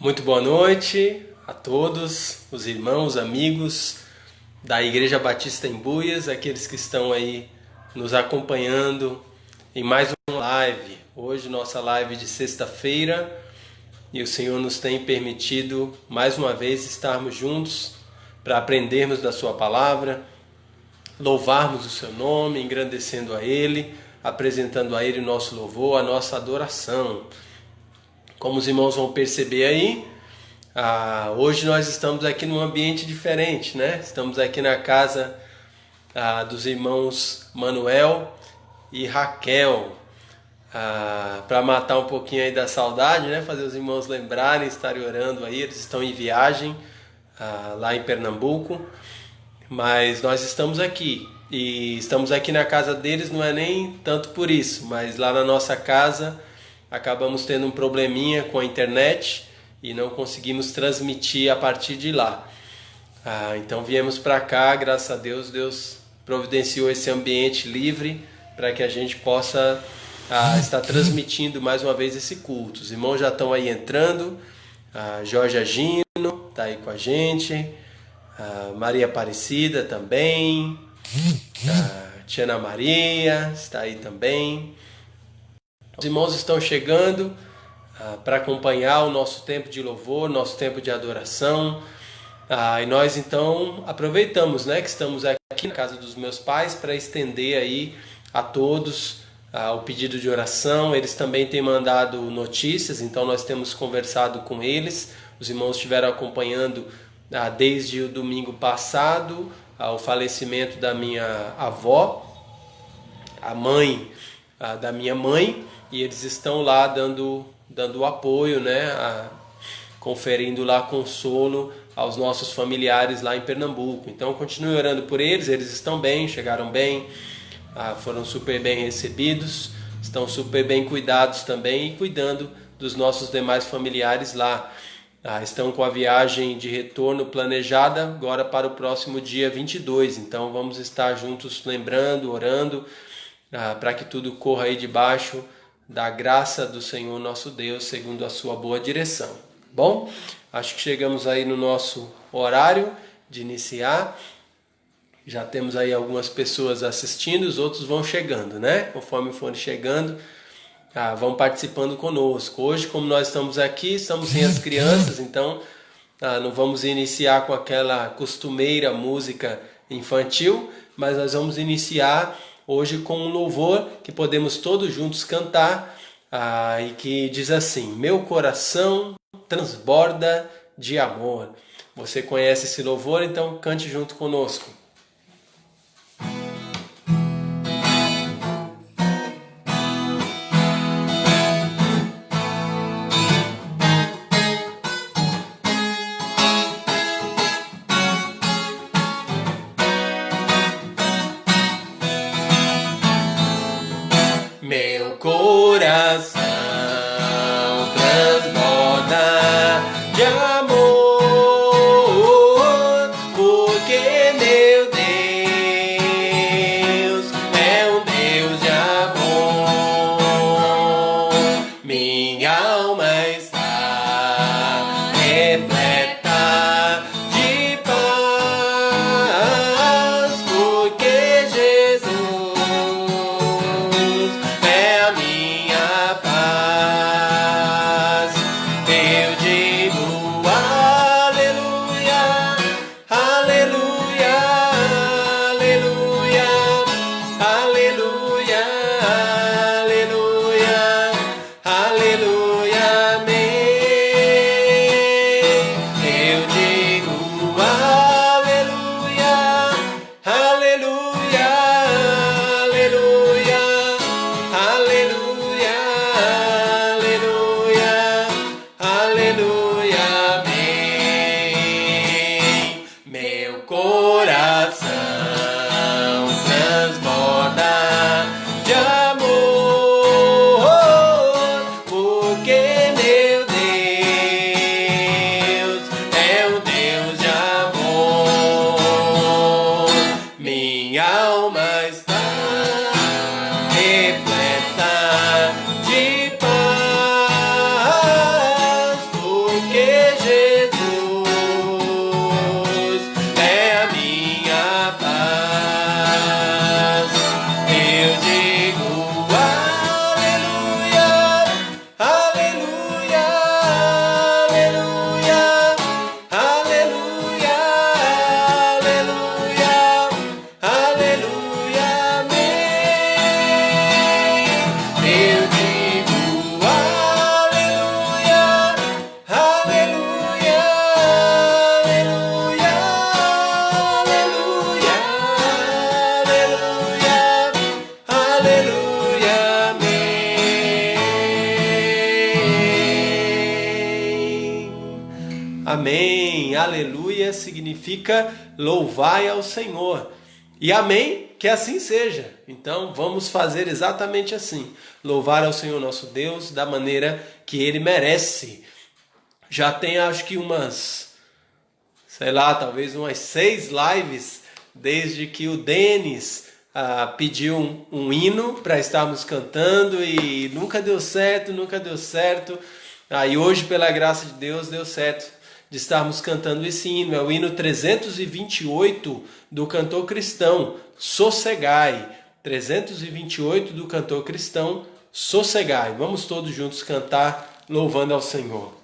Muito boa noite a todos, os irmãos, amigos da Igreja Batista em Buias, aqueles que estão aí nos acompanhando em mais uma live. Hoje, nossa live de sexta-feira, e o Senhor nos tem permitido mais uma vez estarmos juntos para aprendermos da Sua palavra, louvarmos o Seu nome, engrandecendo a Ele, apresentando a Ele o nosso louvor, a nossa adoração. Como os irmãos vão perceber aí, hoje nós estamos aqui num ambiente diferente, né? Estamos aqui na casa dos irmãos Manuel e Raquel, para matar um pouquinho aí da saudade, né? Fazer os irmãos lembrarem, estarem orando aí. Eles estão em viagem lá em Pernambuco, mas nós estamos aqui. E estamos aqui na casa deles, não é nem tanto por isso, mas lá na nossa casa acabamos tendo um probleminha com a internet e não conseguimos transmitir a partir de lá. Então viemos para cá, graças a Deus, Deus providenciou esse ambiente livre para que a gente possa estar transmitindo mais uma vez esse culto. Os irmãos já estão aí entrando, Jorge Agino está aí com a gente, Maria Aparecida também, Tiana Maria está aí também. Os irmãos estão chegando para acompanhar o nosso tempo de louvor, nosso tempo de adoração. E nós então aproveitamos, né, que estamos aqui na casa dos meus pais para estender aí a todos o pedido de oração. Eles também têm mandado notícias, então nós temos conversado com eles. Os irmãos estiveram acompanhando desde o domingo passado o falecimento da minha avó, a mãe da minha mãe. E eles estão lá dando apoio, né, conferindo lá consolo aos nossos familiares lá em Pernambuco. Então continue orando por eles, eles estão bem, chegaram bem, foram super bem recebidos, estão super bem cuidados também e cuidando dos nossos demais familiares lá. Estão com a viagem de retorno planejada agora para o próximo dia 22, então vamos estar juntos lembrando, orando, para que tudo corra aí debaixo da graça do Senhor nosso Deus, segundo a sua boa direção. Bom, acho que chegamos aí no nosso horário de iniciar. Já temos aí algumas pessoas assistindo, os outros vão chegando, né? Conforme forem chegando, vão participando conosco. Hoje, como nós estamos aqui, estamos sem as crianças, então não vamos iniciar com aquela costumeira música infantil, mas nós vamos iniciar hoje com um louvor que podemos todos juntos cantar, e que diz assim: meu coração transborda de amor. Você conhece esse louvor? Então cante junto conosco. Meu coração transborda de amor, porque meu Deus é um Deus de amor. Minha alma está repleta de paz, porque Jesus é a minha paz. Eu digo aleluia, aleluia, aleluia, aleluia, aleluia, aleluia, amém. Eu digo aleluia, aleluia, aleluia, aleluia, aleluia, aleluia, amém. Meu coração transborda de amor, porque meu Deus é um Deus de amor. Minha alma está repleta de paz, porque Amém, aleluia, significa louvai ao Senhor. E amém, que assim seja. Então vamos fazer exatamente assim. Louvar ao Senhor nosso Deus da maneira que Ele merece. Já tem acho que talvez umas 6 lives desde que o Denis pediu um hino para estarmos cantando e nunca deu certo. Aí hoje, pela graça de Deus, deu certo de estarmos cantando esse hino. É o hino 328 do cantor cristão, Sossegai. 328 do cantor cristão, Sossegai. Vamos todos juntos cantar louvando ao Senhor.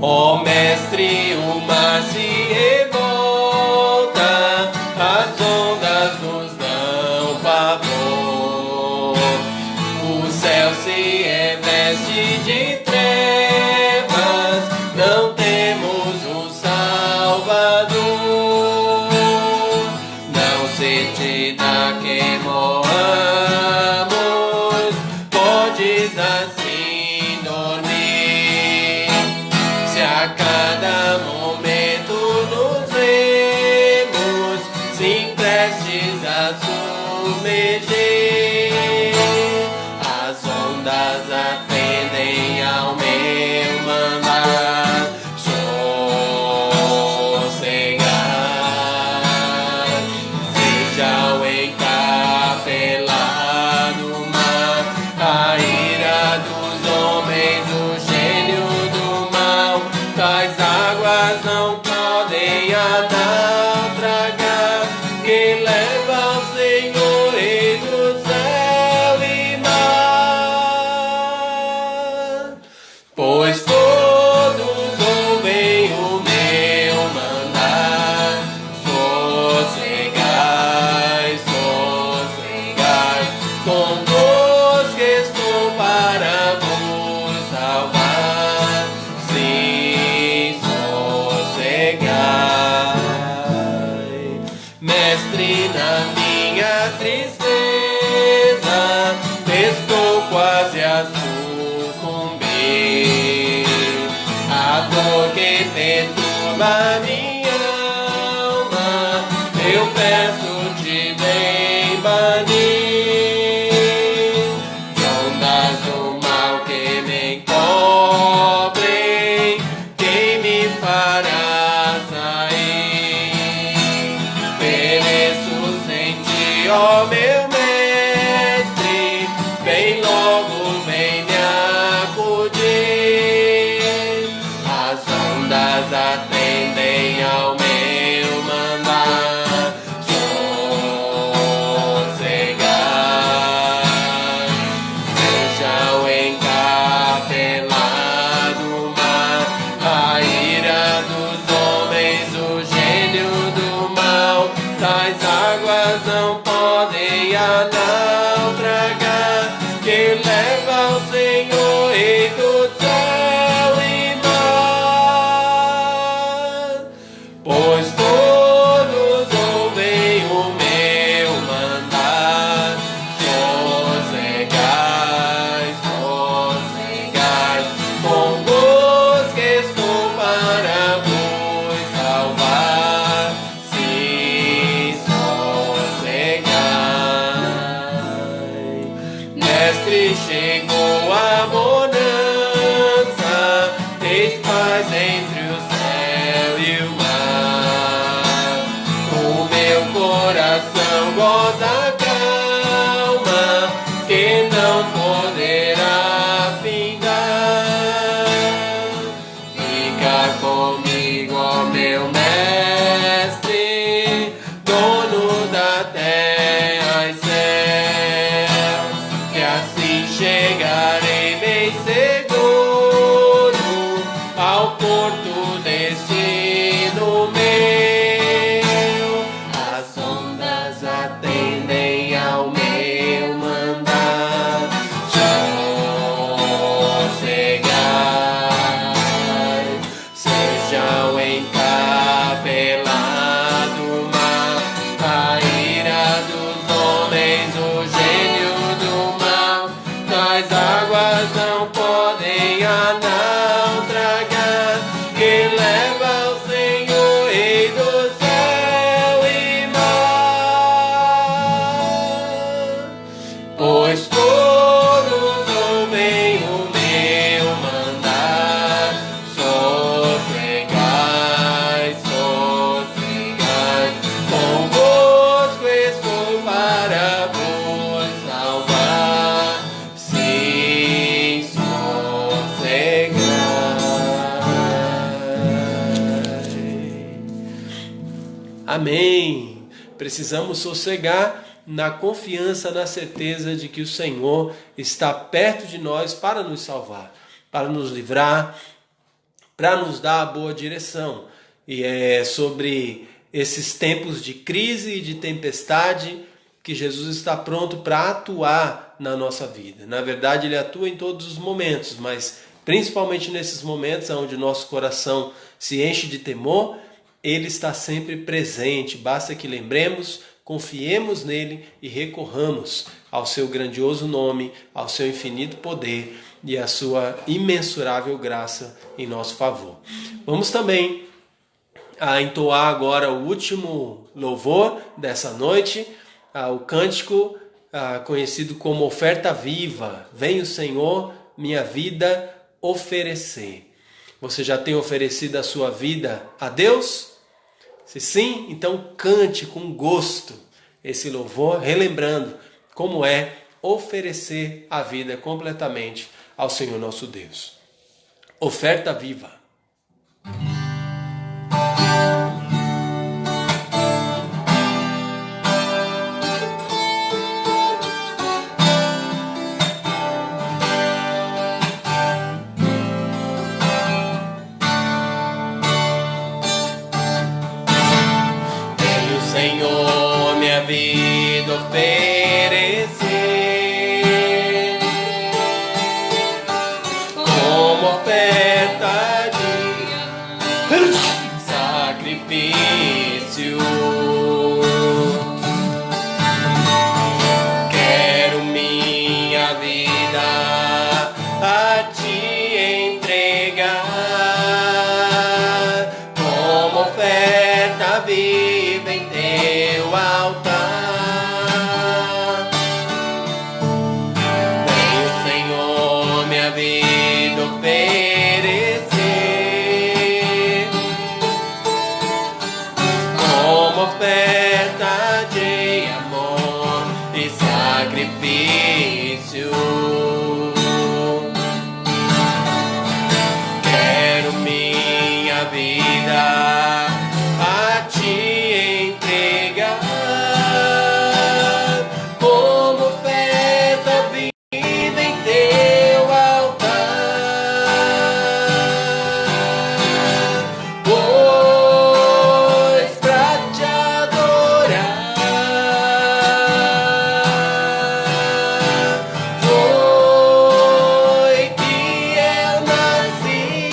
Ó Mestre, o mar se revolta, as ondas nos dão pavor, o céu se reveste de trevas, não temos um Salvador, não se te dá que morramos, podes assim dormir. A cada momento nos vemos, sim, prestes a submergir. As ondas atendem ao meu mandar, sossegar. Seja o encapelar do mar, a ira dos homens, o gênio do mal. Tais águas não podem a naufragar, que leva ao Senhor rei do céu e mar. Pois todos ouvem o meu mandar, sossegai, sossegai, convosco estou para vos salvar. Sim, Mestre, na minha tristeza, estou quase a sucumbir. A dor que perturba minha alma, eu peço-te, vem banir. De ondas do mal que me encobrem, quem me fará sair? Pereço sem ti, ó meu Mestre, vem logo, vem me acudir. As ondas atendem ao meu mandar, sossegai. Seja o encapelar do mar, a ira dos homens, o gênio do mal. Tais águas não podem Amém. Precisamos sossegar na confiança, na certeza de que o Senhor está perto de nós para nos salvar, para nos livrar, para nos dar a boa direção. E é sobre esses tempos de crise e de tempestade que Jesus está pronto para atuar na nossa vida. Na verdade, Ele atua em todos os momentos, mas principalmente nesses momentos onde nosso coração se enche de temor, Ele está sempre presente. Basta que lembremos, confiemos nele e recorramos ao seu grandioso nome, ao seu infinito poder e à sua imensurável graça em nosso favor. Vamos também entoar agora o último louvor dessa noite, o cântico conhecido como Oferta Viva. Vem o Senhor, minha vida oferecer. Você já tem oferecido a sua vida a Deus? Se sim, então cante com gosto esse louvor, relembrando como é oferecer a vida completamente ao Senhor nosso Deus. Oferta viva. Senhor, minha vida oferecer como oferta de sacrifício. Quero minha vida a te entregar como oferta viva em teu altar. Vem o Senhor, minha vida oferecer como oferta de amor e sacrifício. Quero minha vida a te entregar como oferta viva em teu altar, pois pra te adorar foi que eu nasci.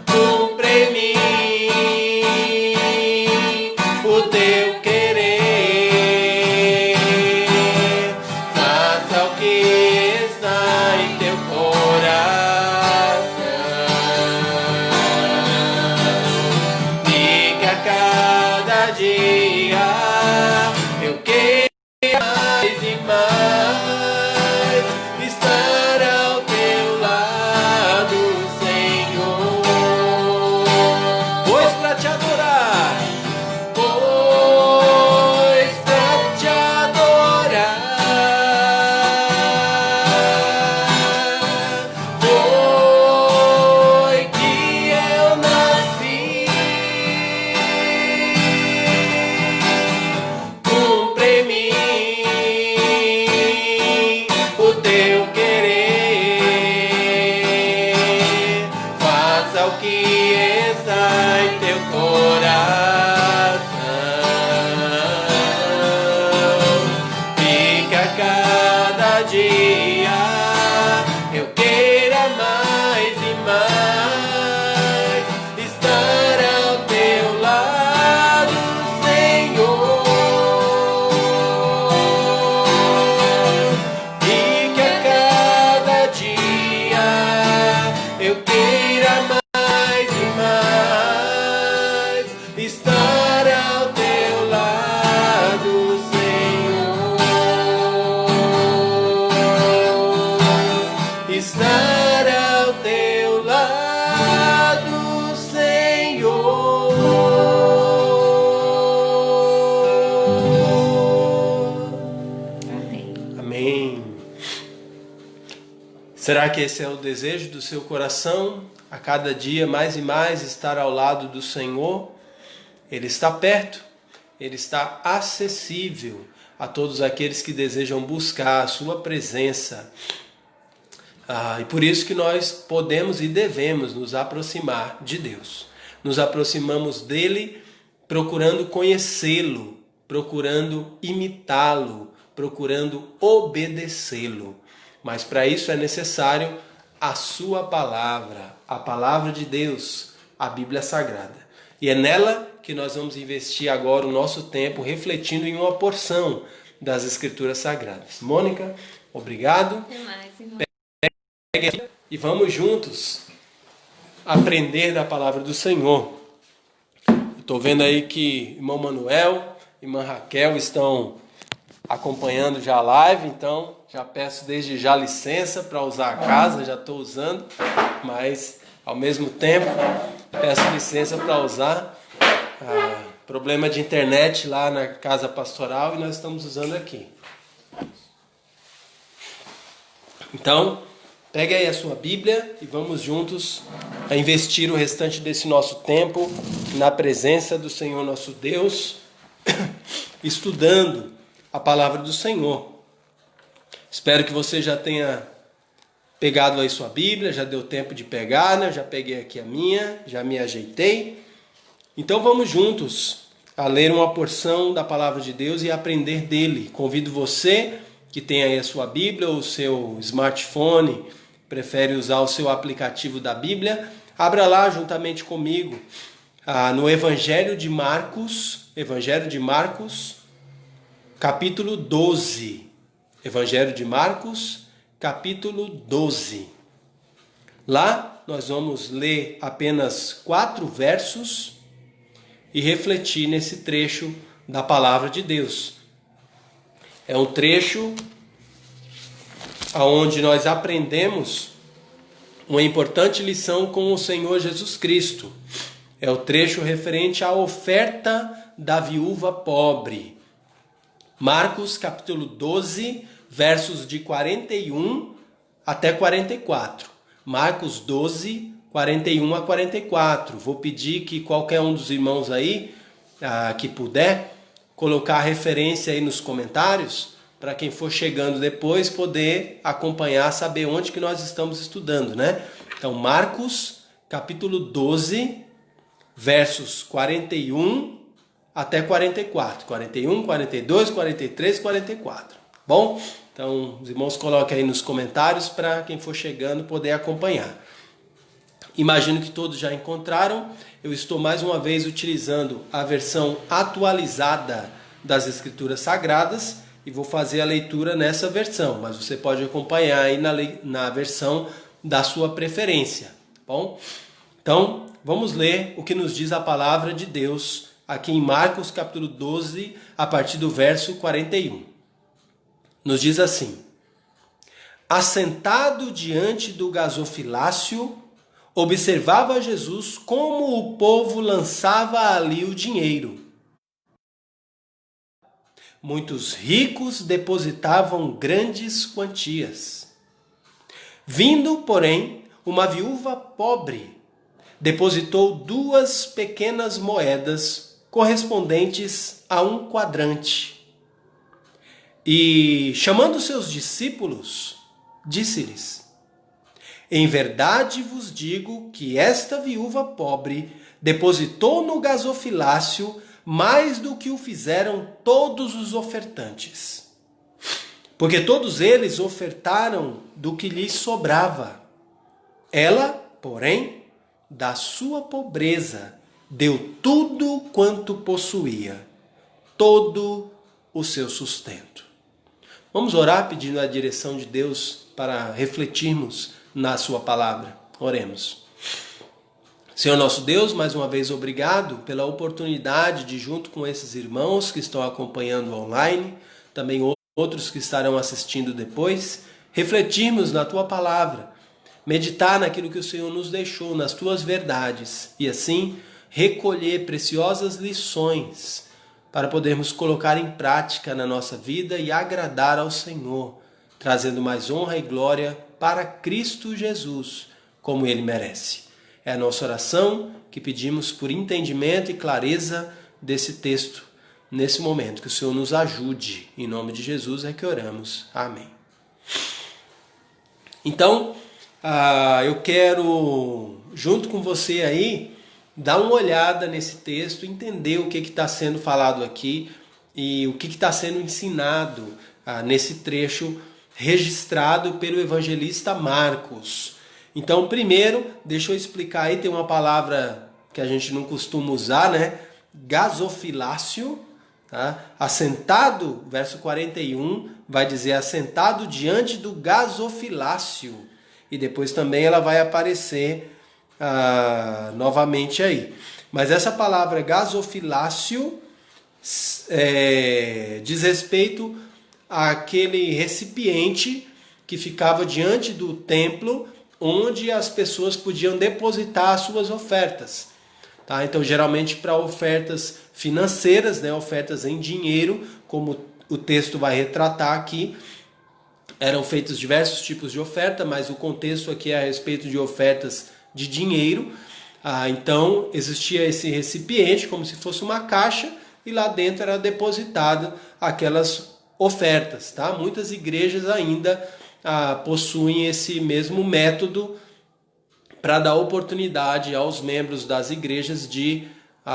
Cumpre em mim o teu querer, faça o que está em teu coração, e que a cada dia eu queira mais e mais estar ao teu lado, Senhor. Pois pra te adorar, pois pra te adorar foi que eu nasci. Cumpre em mim o teu querer, faça o que está em teu coração, e que a cada dia eu queira mais e mais estar ao teu lado, Senhor, e que a cada dia eu queira mais e mais estar ao teu lado, Senhor, estar ao teu lado, Senhor. Amém. Amém. Será que esse é o desejo do seu coração? A cada dia mais e mais estar ao lado do Senhor? Ele está perto, Ele está acessível a todos aqueles que desejam buscar a sua presença. E por isso que nós podemos e devemos nos aproximar de Deus. Nos aproximamos dele procurando conhecê-lo, procurando imitá-lo, procurando obedecê-lo. Mas para isso é necessário a sua palavra, a palavra de Deus, a Bíblia Sagrada. E é nela que nós vamos investir agora o nosso tempo refletindo em uma porção das Escrituras Sagradas. Mônica, obrigado. Até mais, irmão. E vamos juntos aprender da palavra do Senhor. Estou vendo aí que irmão Manuel e irmã Raquel estão acompanhando já a live, então já peço desde já licença para usar a casa, já estou usando, mas ao mesmo tempo peço licença para usar. Problema de internet lá na casa pastoral e nós estamos usando aqui. Então, pegue aí a sua Bíblia e vamos juntos a investir o restante desse nosso tempo na presença do Senhor nosso Deus, estudando a palavra do Senhor. Espero que você já tenha pegado aí sua Bíblia, já deu tempo de pegar, né? Já peguei aqui a minha, já me ajeitei. Então vamos juntos a ler uma porção da palavra de Deus e aprender dele. Convido você que tem aí a sua Bíblia ou o seu smartphone, prefere usar o seu aplicativo da Bíblia, abra lá juntamente comigo no Evangelho de Marcos, capítulo 12. Evangelho de Marcos, capítulo 12. Lá nós vamos ler apenas 4 versos e refletir nesse trecho da palavra de Deus. É um trecho onde nós aprendemos uma importante lição com o Senhor Jesus Cristo. É o trecho referente à oferta da viúva pobre. Marcos capítulo 12, versos de 41 até 44. Marcos 12, 41 a 44. Vou pedir que qualquer um dos irmãos aí, que puder, colocar a referência aí nos comentários, para quem for chegando depois poder acompanhar, saber onde que nós estamos estudando, né? Então, Marcos, capítulo 12, versos 41 até 44. 41, 42, 43, 44. Bom? Então, os irmãos coloquem aí nos comentários para quem for chegando poder acompanhar. Imagino que todos já encontraram. Eu estou mais uma vez utilizando a versão atualizada das Escrituras Sagradas e vou fazer a leitura nessa versão, mas você pode acompanhar aí na versão da sua preferência, bom? Então, vamos ler o que nos diz a palavra de Deus aqui em Marcos capítulo 12, a partir do verso 41. Nos diz assim: assentado diante do gasofilácio, observava Jesus como o povo lançava ali o dinheiro. Muitos ricos depositavam grandes quantias. Vindo, porém, uma viúva pobre, depositou 2 pequenas moedas correspondentes a 1 quadrante. E, chamando seus discípulos, disse-lhes: em verdade vos digo que esta viúva pobre depositou no gasofilácio mais do que o fizeram todos os ofertantes. Porque todos eles ofertaram do que lhes sobrava. Ela, porém, da sua pobreza, deu tudo quanto possuía, todo o seu sustento. Vamos orar pedindo a direção de Deus para refletirmos na sua palavra. Oremos. Senhor nosso Deus, mais uma vez obrigado pela oportunidade de, junto com esses irmãos que estão acompanhando online, também outros que estarão assistindo depois, refletirmos na tua palavra, meditar naquilo que o Senhor nos deixou, nas tuas verdades, e assim recolher preciosas lições para podermos colocar em prática na nossa vida e agradar ao Senhor, trazendo mais honra e glória para Cristo Jesus, como Ele merece. É a nossa oração que pedimos por entendimento e clareza desse texto nesse momento. Que o Senhor nos ajude. Em nome de Jesus é que oramos. Amém. Então, eu quero, junto com você aí, dar uma olhada nesse texto, entender o que está sendo falado aqui e o que está sendo ensinado nesse trecho registrado pelo evangelista Marcos. Então, primeiro, deixa eu explicar aí, tem uma palavra que a gente não costuma usar, né? Gasofilácio, tá? Assentado, verso 41, vai dizer assentado diante do gasofilácio. E depois também ela vai aparecer novamente aí. Mas essa palavra gasofilácio diz respeito àquele recipiente que ficava diante do templo, onde as pessoas podiam depositar as suas ofertas. Tá? Então, geralmente para ofertas financeiras, né, ofertas em dinheiro, como o texto vai retratar aqui, eram feitos diversos tipos de oferta, mas o contexto aqui é a respeito de ofertas de dinheiro. Então, existia esse recipiente, como se fosse uma caixa, e lá dentro era depositada aquelas ofertas. Tá? Muitas igrejas ainda possuem esse mesmo método para dar oportunidade aos membros das igrejas de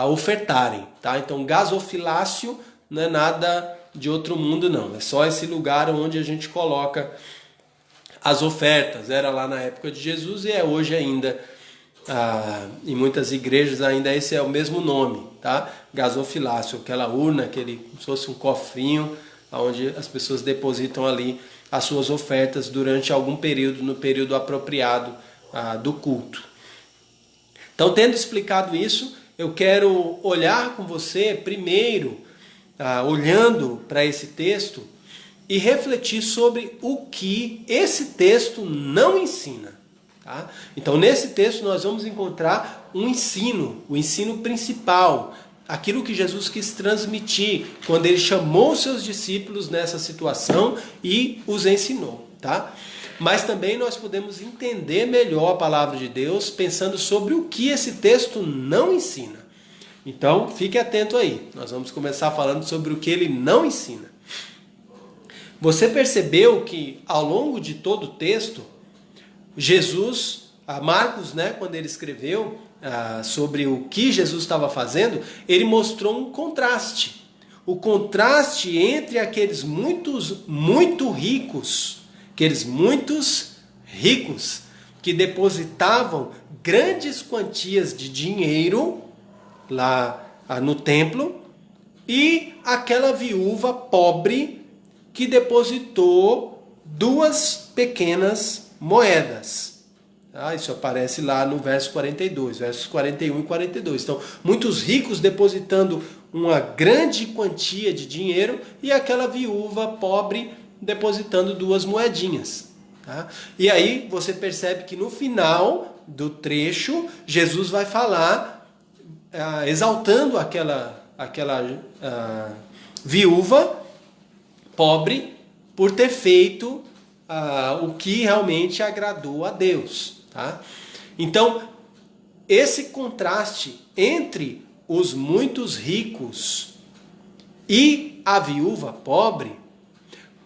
ofertarem. Tá? Então, gasofilácio não é nada de outro mundo, não. É só esse lugar onde a gente coloca as ofertas. Era lá na época de Jesus e é hoje ainda. Em muitas igrejas ainda esse é o mesmo nome. Tá? Gasofilácio, aquela urna, como se fosse um cofrinho, onde as pessoas depositam ali as suas ofertas durante algum período, no período apropriado do culto. Então, tendo explicado isso, eu quero olhar com você primeiro, olhando para esse texto, e refletir sobre o que esse texto não ensina. Tá? Então, nesse texto nós vamos encontrar um ensino, o ensino principal, aquilo que Jesus quis transmitir quando ele chamou seus discípulos nessa situação e os ensinou. Tá? Mas também nós podemos entender melhor a palavra de Deus pensando sobre o que esse texto não ensina. Então, fique atento aí. Nós vamos começar falando sobre o que ele não ensina. Você percebeu que ao longo de todo o texto, Jesus, Marcos, né, quando ele escreveu sobre o que Jesus estava fazendo, ele mostrou um contraste. O contraste entre aqueles muito ricos, que depositavam grandes quantias de dinheiro lá no templo, e aquela viúva pobre que depositou 2 pequenas moedas. Isso aparece lá no verso 42, versos 41 e 42. Então, muitos ricos depositando uma grande quantia de dinheiro e aquela viúva pobre depositando 2 moedinhas. Tá? E aí você percebe que no final do trecho, Jesus vai falar exaltando aquela viúva pobre por ter feito o que realmente agradou a Deus. Tá? Então, esse contraste entre os muitos ricos e a viúva pobre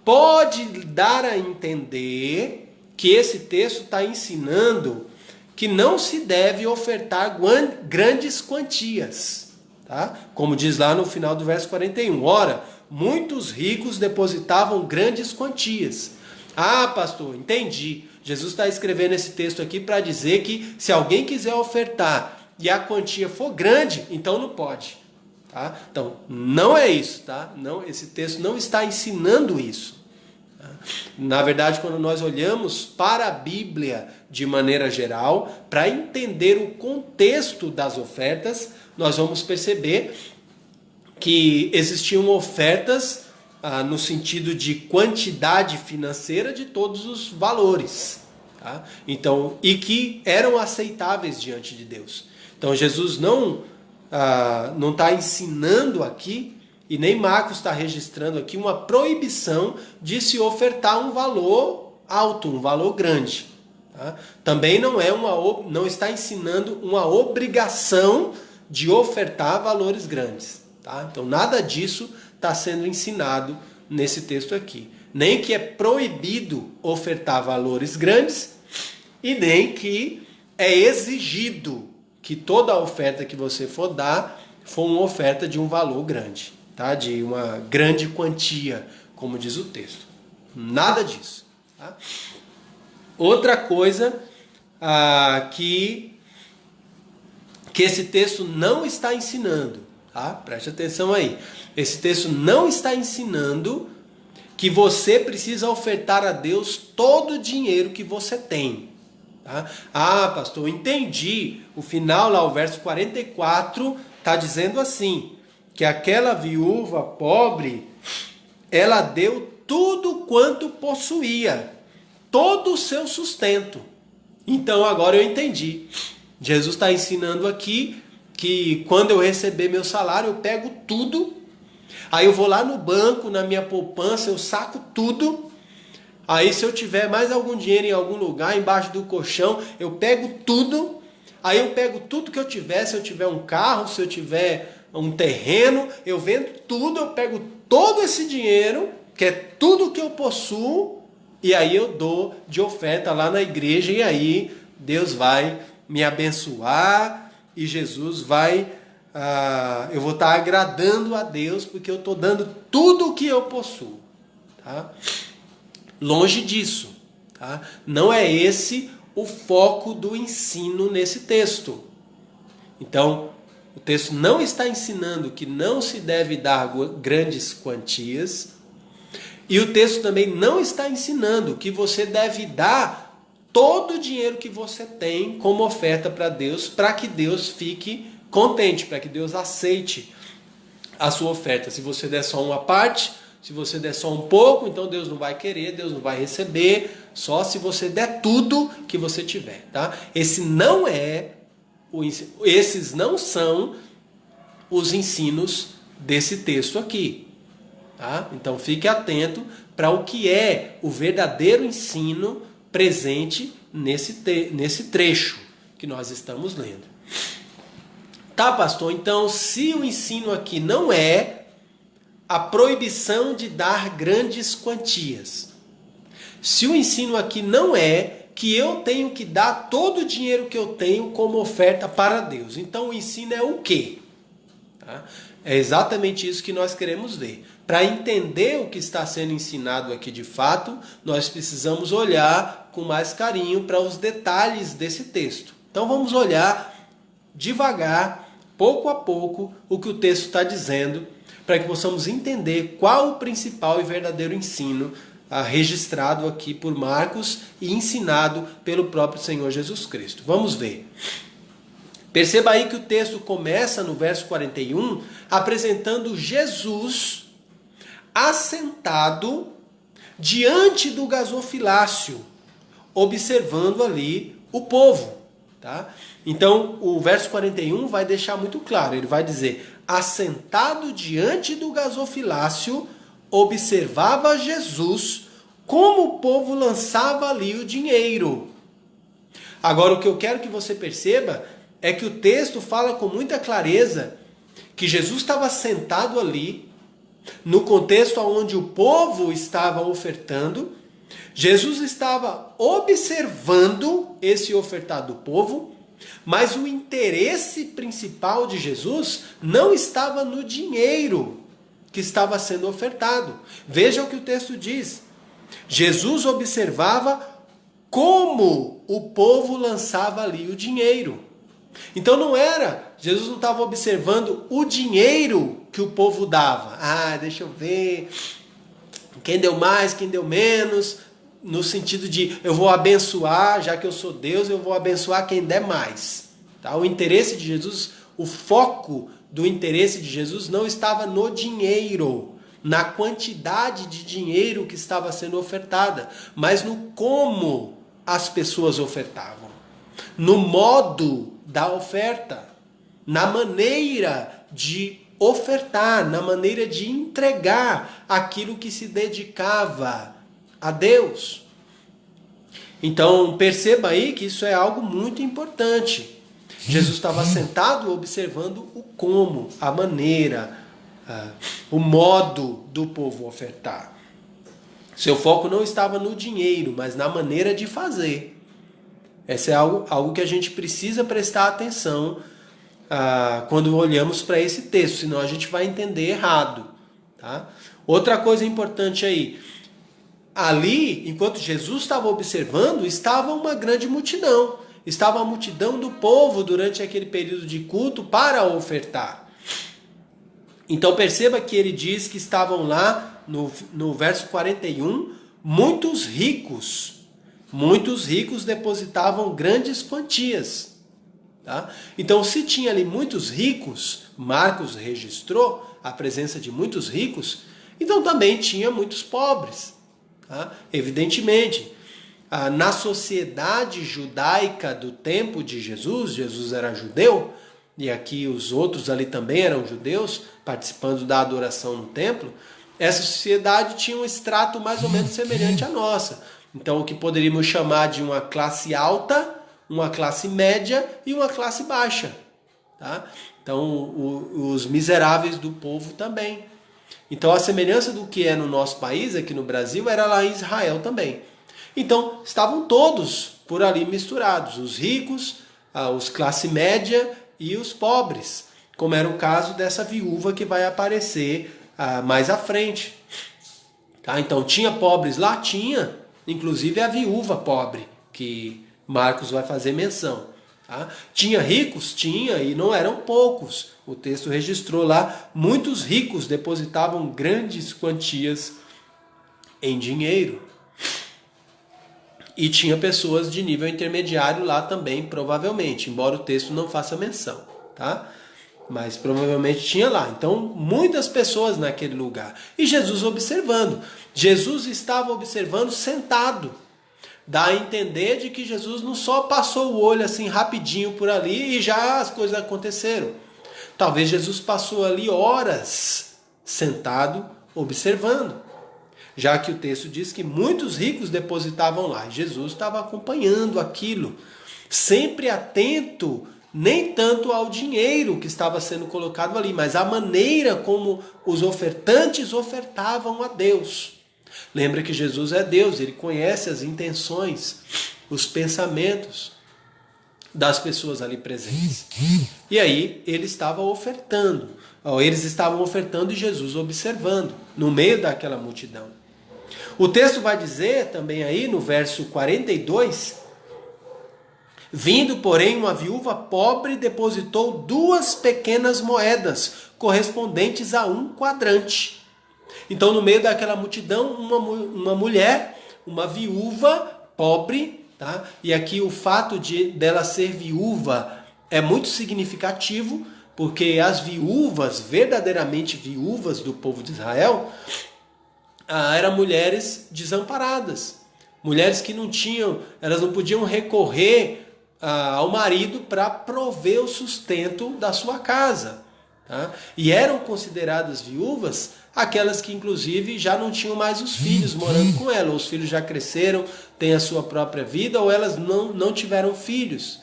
pode dar a entender que esse texto está ensinando que não se deve ofertar grandes quantias. Tá? Como diz lá no final do verso 41. Ora, muitos ricos depositavam grandes quantias. Pastor, entendi. Jesus está escrevendo esse texto aqui para dizer que se alguém quiser ofertar e a quantia for grande, então não pode. Tá? Então, não é isso. Tá? Não, esse texto não está ensinando isso. Tá? Na verdade, quando nós olhamos para a Bíblia de maneira geral, para entender o contexto das ofertas, nós vamos perceber que existiam ofertas no sentido de quantidade financeira de todos os valores. Tá? Então, e que eram aceitáveis diante de Deus. Então, Jesus não está ensinando aqui, e nem Marcos está registrando aqui, uma proibição de se ofertar um valor alto, um valor grande. Tá? Também não está ensinando uma obrigação de ofertar valores grandes. Tá? Então nada disso está sendo ensinado nesse texto aqui. Nem que é proibido ofertar valores grandes e nem que é exigido que toda oferta que você for dar for uma oferta de um valor grande, tá? De uma grande quantia, como diz o texto. Nada disso. Tá? Outra coisa que esse texto não está ensinando, tá? Preste atenção aí. Esse texto não está ensinando que você precisa ofertar a Deus todo o dinheiro que você tem. Tá? Ah, pastor, eu entendi. O final lá, o verso 44, está dizendo assim, que aquela viúva pobre, ela deu tudo quanto possuía, todo o seu sustento. Então agora eu entendi. Jesus está ensinando aqui que quando eu receber meu salário, eu pego tudo, aí eu vou lá no banco, na minha poupança, eu saco tudo. Aí se eu tiver mais algum dinheiro em algum lugar, embaixo do colchão, eu pego tudo. Aí eu pego tudo que eu tiver, se eu tiver um carro, se eu tiver um terreno, eu vendo tudo, eu pego todo esse dinheiro, que é tudo que eu possuo, e aí eu dou de oferta lá na igreja, e aí Deus vai me abençoar, e Jesus vai... eu vou estar agradando a Deus, porque eu estou dando tudo o que eu possuo. Tá? Longe disso. Tá? Não é esse o foco do ensino nesse texto. Então, o texto não está ensinando que não se deve dar grandes quantias, e o texto também não está ensinando que você deve dar todo o dinheiro que você tem como oferta para Deus, para que Deus fique contente, para que Deus aceite a sua oferta. Se você der só uma parte, se você der só um pouco, então Deus não vai querer, Deus não vai receber, só se você der tudo que você tiver. Tá? Esses não são os ensinos desse texto aqui. Tá? Então fique atento para o que é o verdadeiro ensino presente nesse trecho que nós estamos lendo. Tá, pastor? Então, se o ensino aqui não é a proibição de dar grandes quantias, se o ensino aqui não é que eu tenho que dar todo o dinheiro que eu tenho como oferta para Deus, então o ensino é o quê? Tá? É exatamente isso que nós queremos ver. Para entender o que está sendo ensinado aqui de fato, nós precisamos olhar com mais carinho para os detalhes desse texto. Então vamos olhar devagar, pouco a pouco, o que o texto está dizendo, para que possamos entender qual o principal e verdadeiro ensino registrado aqui por Marcos e ensinado pelo próprio Senhor Jesus Cristo. Vamos ver. Perceba aí que o texto começa no verso 41 apresentando Jesus assentado diante do gasofilácio, observando ali o povo. Tá? Então o verso 41 vai deixar muito claro, ele vai dizer: assentado diante do gasofilácio, observava Jesus como o povo lançava ali o dinheiro. Agora o que eu quero que você perceba é que o texto fala com muita clareza que Jesus estava sentado ali, no contexto onde o povo estava ofertando. Jesus estava observando esse ofertar do povo, mas o interesse principal de Jesus não estava no dinheiro que estava sendo ofertado. Veja o que o texto diz. Jesus observava como o povo lançava ali o dinheiro. Então Jesus não estava observando o dinheiro que o povo dava. Deixa eu ver, quem deu mais, quem deu menos, no sentido de eu vou abençoar, já que eu sou Deus, eu vou abençoar quem der mais. Tá? O interesse de Jesus, o foco do interesse de Jesus não estava no dinheiro, na quantidade de dinheiro que estava sendo ofertada, mas no como as pessoas ofertavam, no modo da oferta, na maneira de ofertar, na maneira de entregar aquilo que se dedicava a Deus. Então perceba aí que isso é algo muito importante. Jesus estava sentado observando o como, a maneira, o modo do povo ofertar. Seu foco não estava no dinheiro, mas na maneira de fazer. Esse é algo que a gente precisa prestar atenção quando olhamos para esse texto, senão a gente vai entender errado. Tá? Outra coisa importante aí, ali, enquanto Jesus estava observando, estava uma grande multidão. Estava a multidão do povo durante aquele período de culto para ofertar. Então perceba que ele diz que estavam lá, no verso 41, muitos ricos. Muitos ricos depositavam grandes quantias. Tá? Então, se tinha ali muitos ricos, Marcos registrou a presença de muitos ricos, então também tinha muitos pobres. Tá? Evidentemente, na sociedade judaica do tempo de Jesus, Jesus era judeu, e aqui os outros ali também eram judeus, participando da adoração no templo, essa sociedade tinha um extrato mais ou menos semelhante à nossa. Então, o que poderíamos chamar de uma classe alta, uma classe média e uma classe baixa. Tá? Então, os miseráveis do povo também. Então, a semelhança do que é no nosso país, aqui no Brasil, era lá em Israel também. Então, estavam todos por ali misturados. Os ricos, os classe média e os pobres. Como era o caso dessa viúva que vai aparecer mais à frente. Tá? Então, tinha pobres lá? Tinha. Inclusive a viúva pobre, que Marcos vai fazer menção. Tá? Tinha ricos? Tinha, e não eram poucos. O texto registrou lá, muitos ricos depositavam grandes quantias em dinheiro. E tinha pessoas de nível intermediário lá também, provavelmente, embora o texto não faça menção. Tá? Mas provavelmente tinha lá. Então, muitas pessoas naquele lugar. E Jesus observando. Jesus estava observando sentado. Dá a entender de que Jesus não só passou o olho assim rapidinho por ali e já as coisas aconteceram. Talvez Jesus passou ali horas sentado observando. Já que o texto diz que muitos ricos depositavam lá. E Jesus estava acompanhando aquilo. Sempre atento, nem tanto ao dinheiro que estava sendo colocado ali, mas à maneira como os ofertantes ofertavam a Deus. Lembra que Jesus é Deus, ele conhece as intenções, os pensamentos das pessoas ali presentes. E aí ele estava ofertando, eles estavam ofertando e Jesus observando, no meio daquela multidão. O texto vai dizer também aí no verso 42... Vindo, porém, uma viúva pobre depositou 2 pequenas moedas, correspondentes a 1 quadrante. Então, no meio daquela multidão, uma mulher, uma viúva pobre, tá? E aqui o fato dela ser viúva é muito significativo, porque as viúvas, verdadeiramente viúvas do povo de Israel, eram mulheres desamparadas. Mulheres que não tinham, elas não podiam recorrer ao marido para prover o sustento da sua casa. Tá? E eram consideradas viúvas aquelas que inclusive já não tinham mais os filhos morando com ela. Ou os filhos já cresceram, têm a sua própria vida, ou elas não tiveram filhos.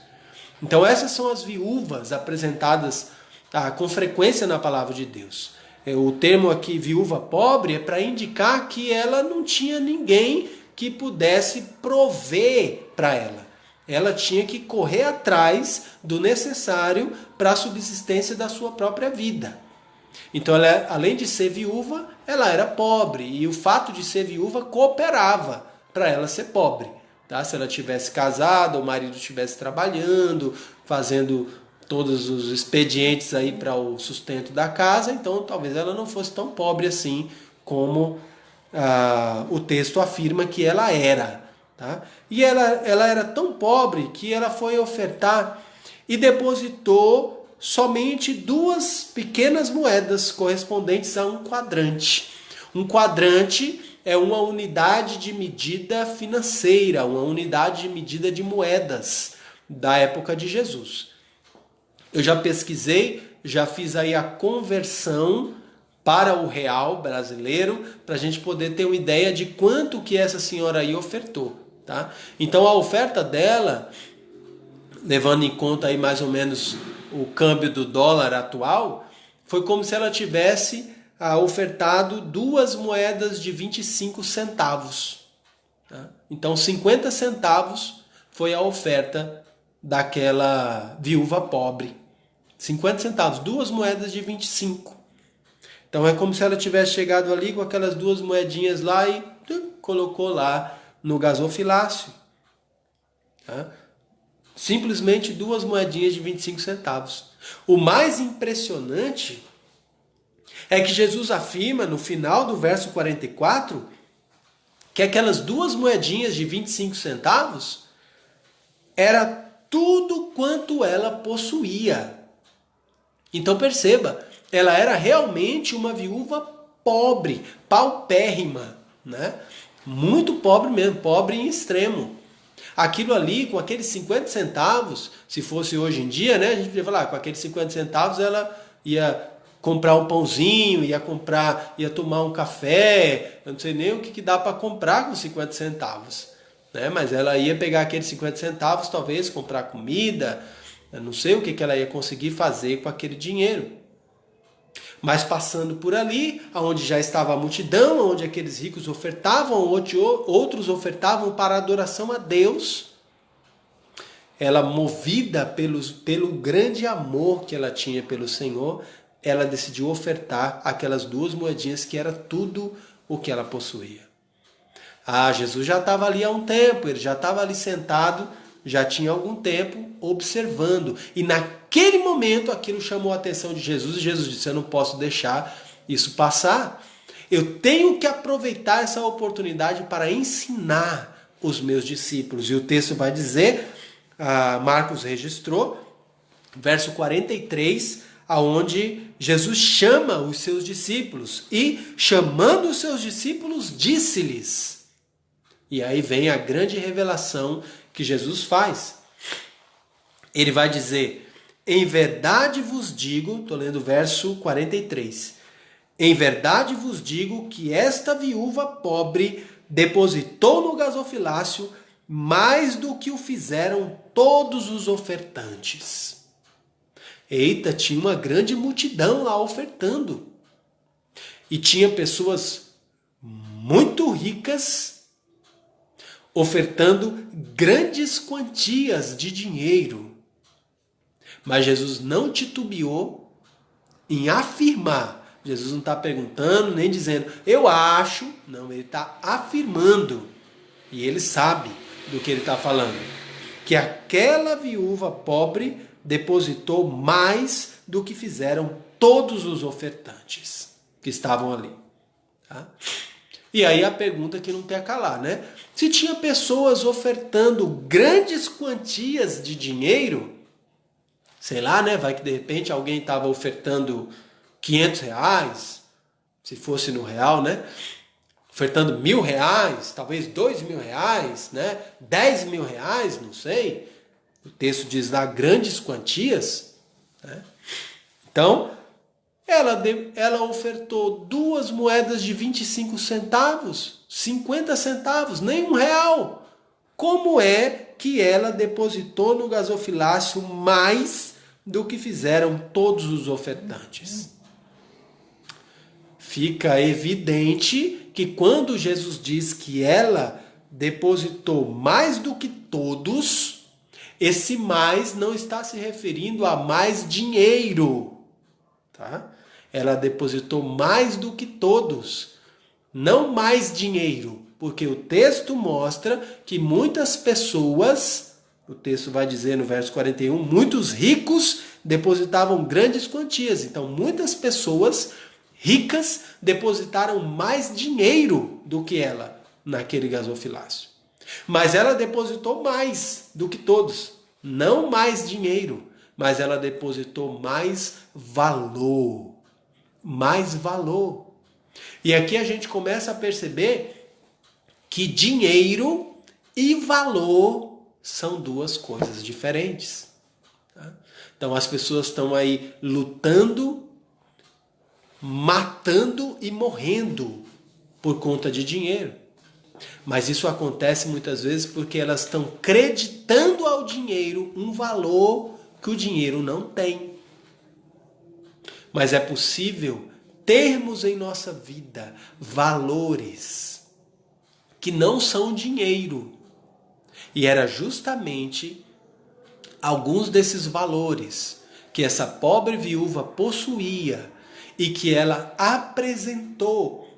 Então essas são as viúvas apresentadas com frequência na palavra de Deus. O termo aqui viúva pobre é para indicar que ela não tinha ninguém que pudesse prover para ela. Ela tinha que correr atrás do necessário para a subsistência da sua própria vida. Então, ela, além de ser viúva, ela era pobre. E o fato de ser viúva cooperava para ela ser pobre. Tá? Se ela tivesse casado, o marido estivesse trabalhando, fazendo todos os expedientes aí para o sustento da casa, então talvez ela não fosse tão pobre assim como o texto afirma que ela era. Tá? E ela era tão pobre que ela foi ofertar e depositou somente 2 pequenas moedas correspondentes a 1 quadrante. Um quadrante é uma unidade de medida financeira, uma unidade de medida de moedas da época de Jesus. Eu já pesquisei, já fiz aí a conversão para o real brasileiro, para a gente poder ter uma ideia de quanto que essa senhora aí ofertou. Tá? Então a oferta dela, levando em conta aí mais ou menos o câmbio do dólar atual, foi como se ela tivesse ofertado 2 moedas de 25 centavos. Tá? Então 50 centavos foi a oferta daquela viúva pobre. 50 centavos, 2 moedas de 25. Então é como se ela tivesse chegado ali com aquelas 2 moedinhas lá e colocou lá no gasofilácio. Tá? Simplesmente 2 moedinhas de 25 centavos. O mais impressionante é que Jesus afirma no final do verso 44 que aquelas 2 moedinhas de 25 centavos era tudo quanto ela possuía. Então perceba, ela era realmente uma viúva pobre, paupérrima, né? Muito pobre mesmo, pobre em extremo. Aquilo ali, com aqueles 50 centavos, se fosse hoje em dia, né, a gente podia falar, com aqueles 50 centavos ela ia comprar um pãozinho, ia tomar um café, eu não sei nem o que dá para comprar com 50 centavos. Né? Mas ela ia pegar aqueles 50 centavos, talvez comprar comida, eu não sei o que ela ia conseguir fazer com aquele dinheiro. Mas passando por ali, onde já estava a multidão, onde aqueles ricos ofertavam, outros ofertavam para adoração a Deus, ela, movida pelo grande amor que ela tinha pelo Senhor, ela decidiu ofertar aquelas 2 moedinhas que era tudo o que ela possuía. Jesus já estava ali há um tempo, ele já estava ali sentado, já tinha algum tempo observando. E naquele momento aquilo chamou a atenção de Jesus e Jesus disse, eu não posso deixar isso passar. Eu tenho que aproveitar essa oportunidade para ensinar os meus discípulos. E o texto vai dizer, Marcos registrou, verso 43, aonde Jesus chama os seus discípulos e, chamando os seus discípulos, disse-lhes. E aí vem a grande revelação que Jesus faz. Ele vai dizer, em verdade vos digo, estou lendo o verso 43, em verdade vos digo que esta viúva pobre depositou no gasofilácio mais do que o fizeram todos os ofertantes. Eita, tinha uma grande multidão lá ofertando. E tinha pessoas muito ricas ofertando grandes quantias de dinheiro. Mas Jesus não titubeou em afirmar. Jesus não está perguntando, nem dizendo, eu acho. Não, ele está afirmando. E ele sabe do que ele está falando. Que aquela viúva pobre depositou mais do que fizeram todos os ofertantes que estavam ali. Tá? E aí a pergunta que não tem a calar, né? Se tinha pessoas ofertando grandes quantias de dinheiro, sei lá, né? Vai que de repente alguém estava ofertando R$500, se fosse no real, né? Ofertando R$1.000, talvez R$2.000, né? R$10.000, não sei. O texto diz lá grandes quantias. Né? Então, ela ofertou 2 moedas de 25 centavos, 50 centavos, nem R$1. Como é que ela depositou no gasofilácio mais do que fizeram todos os ofertantes? Fica evidente que quando Jesus diz que ela depositou mais do que todos, esse mais não está se referindo a mais dinheiro. Tá? Ela depositou mais do que todos, não mais dinheiro, porque o texto mostra que muitas pessoas, o texto vai dizer no verso 41, muitos ricos depositavam grandes quantias. Então muitas pessoas ricas depositaram mais dinheiro do que ela naquele gasofilácio. Mas ela depositou mais do que todos, não mais dinheiro, mas ela depositou mais valor. Mais valor. E aqui a gente começa a perceber que dinheiro e valor são 2 coisas diferentes. Tá? Então as pessoas estão aí lutando, matando e morrendo por conta de dinheiro. Mas isso acontece muitas vezes porque elas estão creditando ao dinheiro um valor que o dinheiro não tem. Mas é possível termos em nossa vida valores que não são dinheiro. E era justamente alguns desses valores que essa pobre viúva possuía e que ela apresentou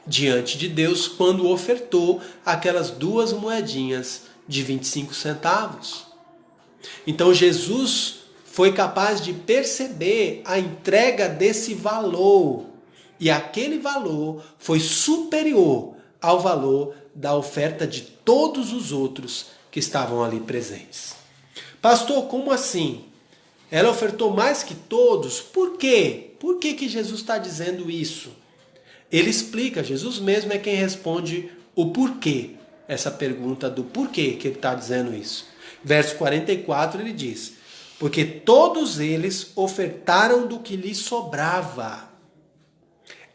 diante de Deus quando ofertou aquelas 2 moedinhas de 25 centavos. Então Jesus foi capaz de perceber a entrega desse valor, e aquele valor foi superior ao valor da oferta de todos os outros que estavam ali presentes. Pastor, como assim? Ela ofertou mais que todos? Por quê? Por que Jesus está dizendo isso? Ele explica, Jesus mesmo é quem responde o porquê, essa pergunta do porquê que ele está dizendo isso. Verso 44 ele diz: porque todos eles ofertaram do que lhes sobrava.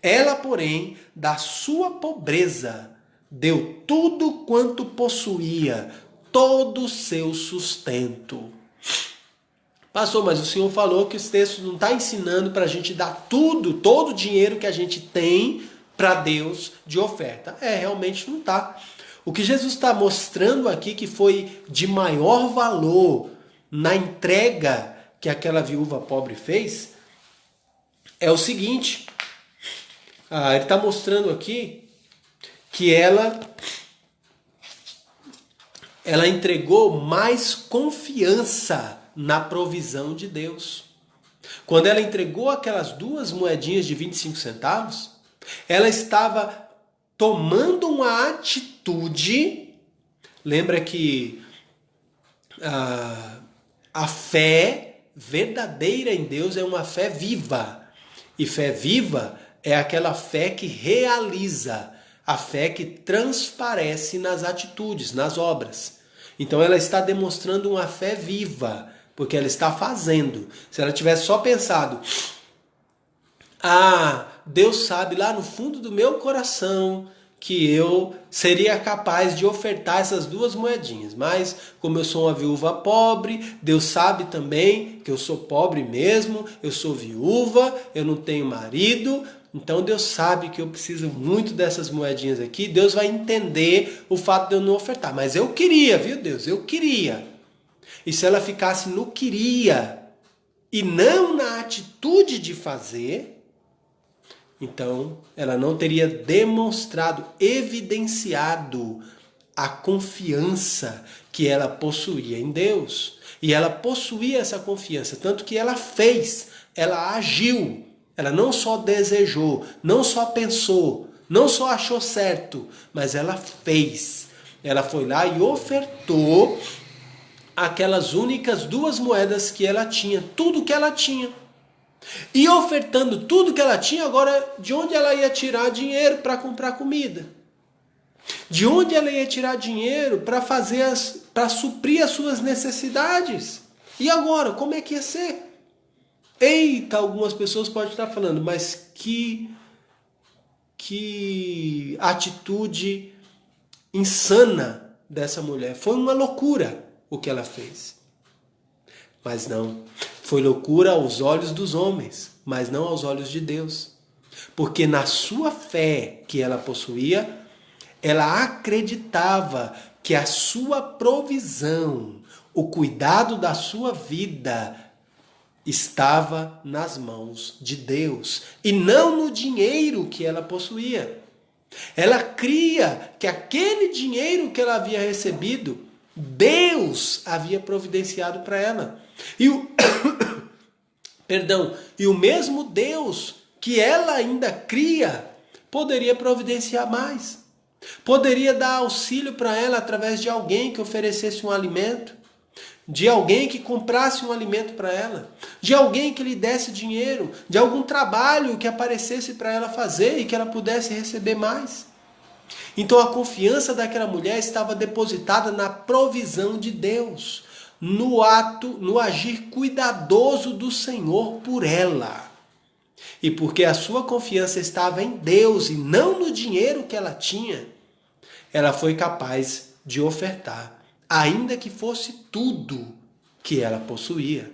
Ela, porém, da sua pobreza, deu tudo quanto possuía, todo o seu sustento. Pastor, mas o senhor falou que esse texto não está ensinando para a gente dar tudo, todo o dinheiro que a gente tem para Deus de oferta. Realmente não está. O que Jesus está mostrando aqui que foi de maior valor na entrega que aquela viúva pobre fez é o seguinte. Ele está mostrando aqui que ela entregou mais confiança na provisão de Deus. Quando ela entregou aquelas 2 moedinhas de 25 centavos, ela estava tomando uma atitude. Lembra que a fé verdadeira em Deus é uma fé viva. E fé viva é aquela fé que realiza, a fé que transparece nas atitudes, nas obras. Então ela está demonstrando uma fé viva, porque ela está fazendo. Se ela tivesse só pensado, Deus sabe lá no fundo do meu coração que eu seria capaz de ofertar essas 2 moedinhas. Mas como eu sou uma viúva pobre, Deus sabe também que eu sou pobre mesmo, eu sou viúva, eu não tenho marido. Então Deus sabe que eu preciso muito dessas moedinhas aqui. Deus vai entender o fato de eu não ofertar. Mas eu queria, viu Deus? Eu queria. E se ela ficasse no queria e não na atitude de fazer, então ela não teria demonstrado, evidenciado a confiança que ela possuía em Deus. E ela possuía essa confiança, tanto que ela fez, ela agiu. Ela não só desejou, não só pensou, não só achou certo, mas ela fez. Ela foi lá e ofertou aquelas únicas 2 moedas que ela tinha, tudo que ela tinha. E ofertando tudo que ela tinha, agora de onde ela ia tirar dinheiro para comprar comida? De onde ela ia tirar dinheiro para suprir as suas necessidades? E agora, como é que ia ser? Eita, algumas pessoas podem estar falando, mas que atitude insana dessa mulher. Foi uma loucura o que ela fez. Mas não, foi loucura aos olhos dos homens, mas não aos olhos de Deus. Porque na sua fé que ela possuía, ela acreditava que a sua provisão, o cuidado da sua vida estava nas mãos de Deus e não no dinheiro que ela possuía. Ela cria que aquele dinheiro que ela havia recebido, Deus havia providenciado para ela. E o mesmo Deus que ela ainda cria poderia providenciar mais. Poderia dar auxílio para ela através de alguém que oferecesse um alimento, de alguém que comprasse um alimento para ela, de alguém que lhe desse dinheiro, de algum trabalho que aparecesse para ela fazer e que ela pudesse receber mais. Então a confiança daquela mulher estava depositada na provisão de Deus, no agir cuidadoso do Senhor por ela. E porque a sua confiança estava em Deus e não no dinheiro que ela tinha, ela foi capaz de ofertar, ainda que fosse tudo que ela possuía.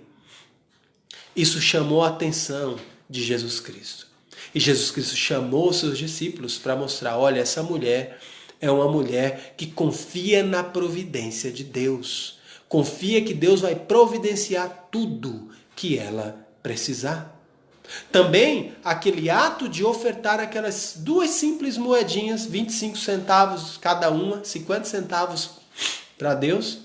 Isso chamou a atenção de Jesus Cristo. E Jesus Cristo chamou os seus discípulos para mostrar, olha, essa mulher é uma mulher que confia na providência de Deus. Confia que Deus vai providenciar tudo que ela precisar. Também aquele ato de ofertar aquelas 2 simples moedinhas, 25 centavos cada uma, 50 centavos para Deus,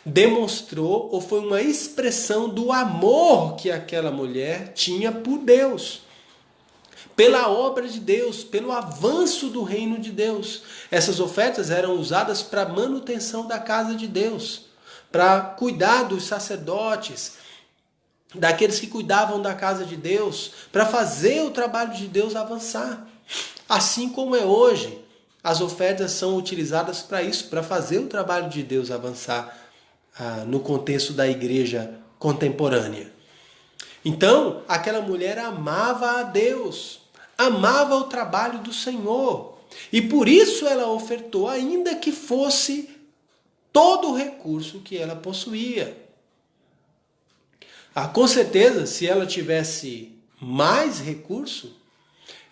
demonstrou ou foi uma expressão do amor que aquela mulher tinha por Deus, pela obra de Deus, pelo avanço do reino de Deus. Essas ofertas eram usadas para a manutenção da casa de Deus, para cuidar dos sacerdotes, daqueles que cuidavam da casa de Deus, para fazer o trabalho de Deus avançar. Assim como é hoje, as ofertas são utilizadas para isso, para fazer o trabalho de Deus avançar no contexto da igreja contemporânea. Então, aquela mulher amava a Deus, amava o trabalho do Senhor, e por isso ela ofertou, ainda que fosse todo o recurso que ela possuía. Com certeza, se ela tivesse mais recurso,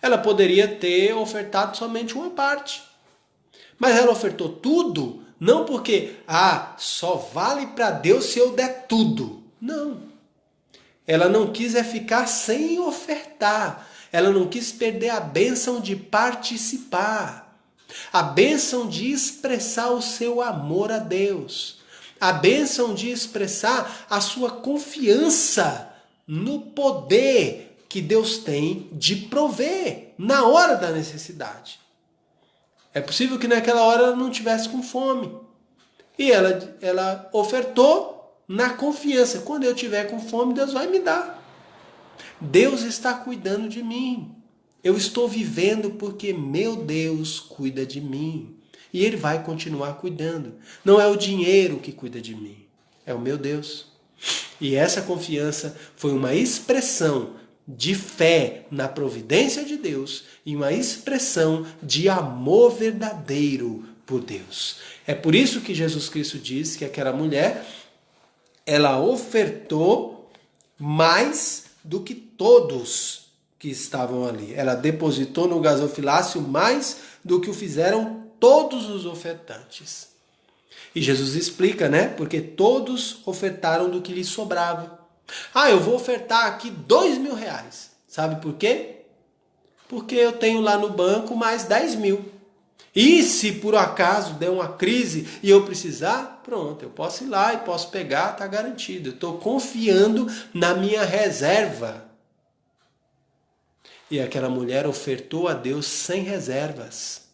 ela poderia ter ofertado somente uma parte. Mas ela ofertou tudo, não porque, só vale para Deus se eu der tudo. Não. Ela não quis ficar sem ofertar. Ela não quis perder a bênção de participar. A bênção de expressar o seu amor a Deus. A bênção de expressar a sua confiança no poder que Deus tem de prover na hora da necessidade. É possível que naquela hora ela não tivesse com fome. E ela ofertou na confiança. Quando eu tiver com fome, Deus vai me dar. Deus está cuidando de mim. Eu estou vivendo porque meu Deus cuida de mim. E Ele vai continuar cuidando. Não é o dinheiro que cuida de mim, é o meu Deus. E essa confiança foi uma expressão de fé na providência de Deus e uma expressão de amor verdadeiro por Deus. É por isso que Jesus Cristo diz que aquela mulher, ela ofertou mais do que todos que estavam ali. Ela depositou no gasofilácio mais do que o fizeram todos os ofertantes. E Jesus explica, porque todos ofertaram do que lhes sobrava. Eu vou ofertar aqui R$2.000. Sabe por quê? Porque eu tenho lá no banco mais 10.000. E se por acaso der uma crise e eu precisar, pronto, eu posso ir lá e posso pegar, está garantido. Eu estou confiando na minha reserva. E aquela mulher ofertou a Deus sem reservas.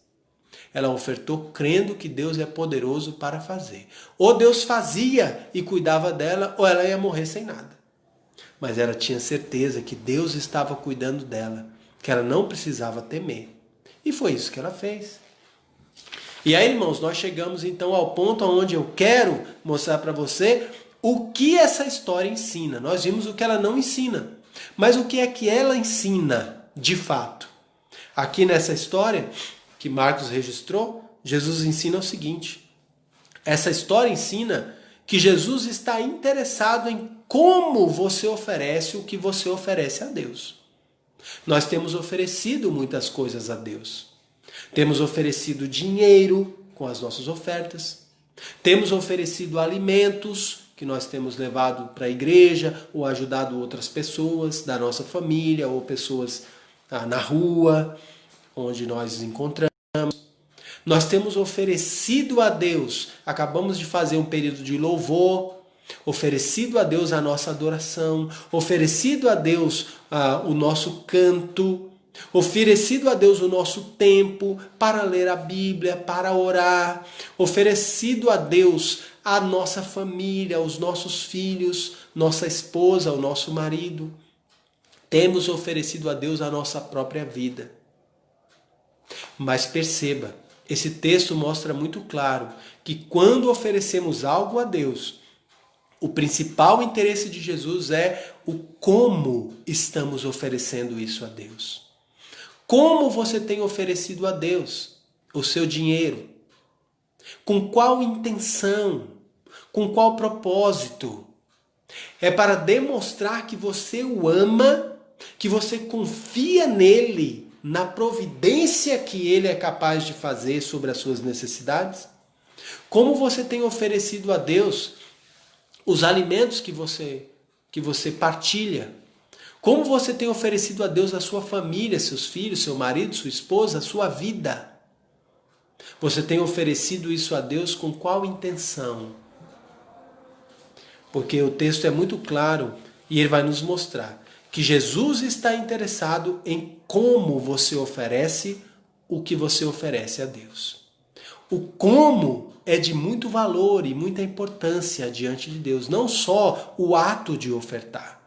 Ela ofertou crendo que Deus é poderoso para fazer. Ou Deus fazia e cuidava dela, ou ela ia morrer sem nada. Mas ela tinha certeza que Deus estava cuidando dela, que ela não precisava temer. E foi isso que ela fez. E aí, irmãos, nós chegamos então ao ponto onde eu quero mostrar para você o que essa história ensina. Nós vimos o que ela não ensina, mas o que é que ela ensina de fato. Aqui nessa história que Marcos registrou, Jesus ensina o seguinte. Essa história ensina que Jesus está interessado em como você oferece o que você oferece a Deus. Nós temos oferecido muitas coisas a Deus. Temos oferecido dinheiro com as nossas ofertas. Temos oferecido alimentos que nós temos levado para a igreja ou ajudado outras pessoas da nossa família ou pessoas na rua onde nós nos encontramos. Nós temos oferecido a Deus, acabamos de fazer um período de louvor, oferecido a Deus a nossa adoração, oferecido a Deus o nosso canto, oferecido a Deus o nosso tempo para ler a Bíblia, para orar, oferecido a Deus a nossa família, os nossos filhos, nossa esposa, o nosso marido. Temos oferecido a Deus a nossa própria vida. Mas perceba, esse texto mostra muito claro que quando oferecemos algo a Deus, o principal interesse de Jesus é o como estamos oferecendo isso a Deus. Como você tem oferecido a Deus o seu dinheiro, Com qual intenção? Com qual propósito? É para demonstrar que você o ama, que você confia nele, na providência que ele é capaz de fazer sobre as suas necessidades? Como você tem oferecido a Deus os alimentos que você partilha? Como você tem oferecido a Deus a sua família, seus filhos, seu marido, sua esposa, a sua vida? Você tem oferecido isso a Deus com qual intenção? Porque o texto é muito claro e ele vai nos mostrar que Jesus está interessado em como você oferece o que você oferece a Deus. O como é de muito valor e muita importância diante de Deus, não só o ato de ofertar.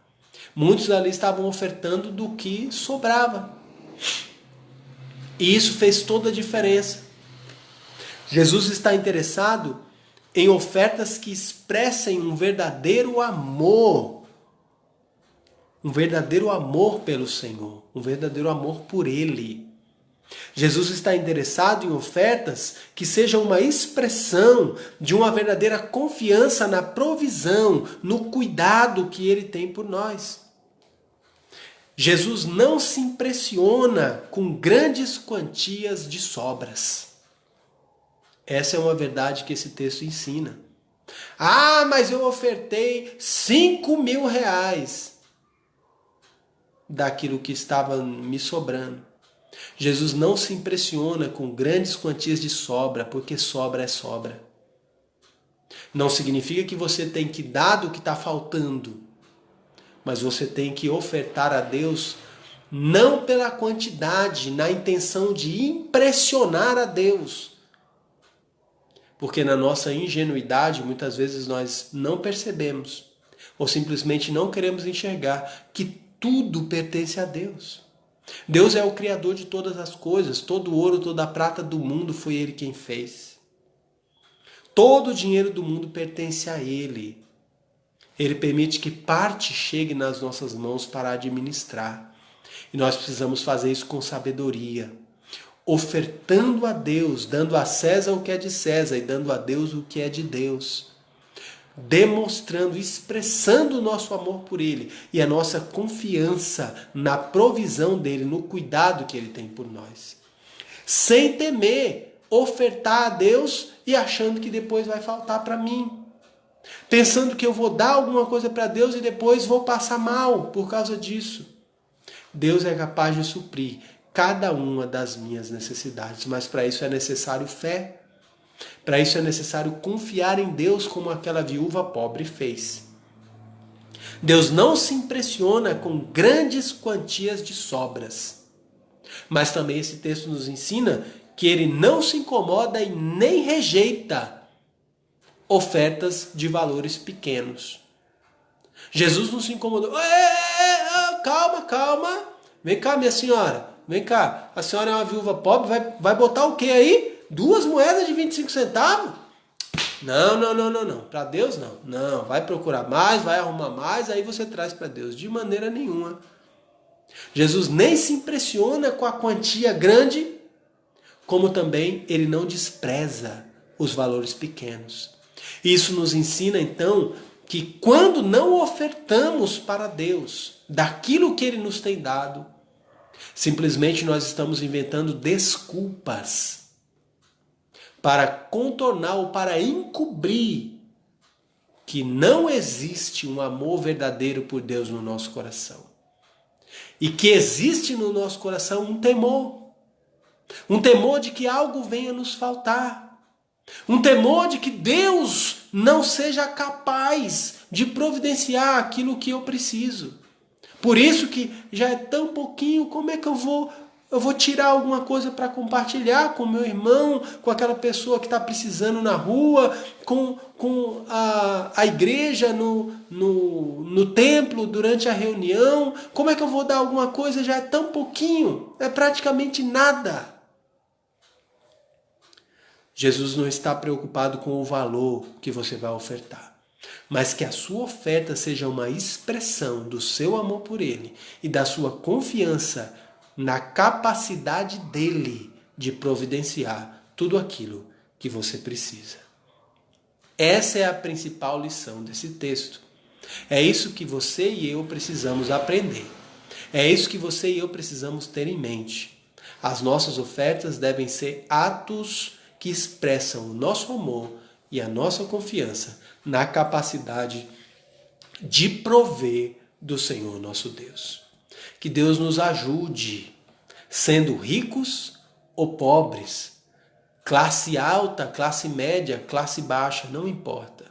Muitos ali estavam ofertando do que sobrava. E isso fez toda a diferença. Jesus está interessado em ofertas que expressem um verdadeiro amor pelo Senhor, um verdadeiro amor por Ele. Jesus está interessado em ofertas que sejam uma expressão de uma verdadeira confiança na provisão, no cuidado que Ele tem por nós. Jesus não se impressiona com grandes quantias de sobras. Essa é uma verdade que esse texto ensina. Ah, mas eu ofertei 5.000 reais daquilo que estava me sobrando. Jesus não se impressiona com grandes quantias de sobra, porque sobra é sobra. Não significa que você tem que dar do que está faltando, mas você tem que ofertar a Deus não pela quantidade, na intenção de impressionar a Deus. Porque na nossa ingenuidade, muitas vezes nós não percebemos, ou simplesmente não queremos enxergar que tudo pertence a Deus. Deus é o Criador de todas as coisas, todo o ouro, toda a prata do mundo foi Ele quem fez. Todo o dinheiro do mundo pertence a Ele. Ele permite que parte chegue nas nossas mãos para administrar. E nós precisamos fazer isso com sabedoria, ofertando a Deus, dando a César o que é de César e dando a Deus o que é de Deus. Demonstrando, expressando o nosso amor por Ele e a nossa confiança na provisão dEle, no cuidado que Ele tem por nós. Sem temer ofertar a Deus e achando que depois vai faltar para mim. Pensando que eu vou dar alguma coisa para Deus e depois vou passar mal por causa disso. Deus é capaz de suprir cada uma das minhas necessidades, mas para isso é necessário fé. Para isso é necessário confiar em Deus como aquela viúva pobre fez. Deus não se impressiona com grandes quantias de sobras. Mas também esse texto nos ensina que Ele não se incomoda e nem rejeita ofertas de valores pequenos. Jesus não se incomodou. Calma. Vem cá, minha senhora. Vem cá. A senhora é uma viúva pobre, vai botar o quê aí? 2 moedas de 25 centavos? Não. Para Deus não. Não, vai procurar mais, vai arrumar mais, aí você traz para Deus. De maneira nenhuma. Jesus nem se impressiona com a quantia grande, como também Ele não despreza os valores pequenos. Isso nos ensina então que quando não ofertamos para Deus daquilo que Ele nos tem dado, simplesmente nós estamos inventando desculpas para contornar ou para encobrir que não existe um amor verdadeiro por Deus no nosso coração. E que existe no nosso coração um temor. Um temor de que algo venha nos faltar. Um temor de que Deus não seja capaz de providenciar aquilo que eu preciso. Por isso que já é tão pouquinho, como é que eu vou tirar alguma coisa para compartilhar com meu irmão, com aquela pessoa que está precisando na rua, com a igreja no templo durante a reunião? Como é que eu vou dar alguma coisa? Já é tão pouquinho, é praticamente nada. Jesus não está preocupado com o valor que você vai ofertar, mas que a sua oferta seja uma expressão do seu amor por Ele e da sua confiança na capacidade dEle de providenciar tudo aquilo que você precisa. Essa é a principal lição desse texto. É isso que você e eu precisamos aprender. É isso que você e eu precisamos ter em mente. As nossas ofertas devem ser atos que expressam o nosso amor e a nossa confiança na capacidade de prover do Senhor nosso Deus. Que Deus nos ajude, sendo ricos ou pobres, classe alta, classe média, classe baixa, não importa.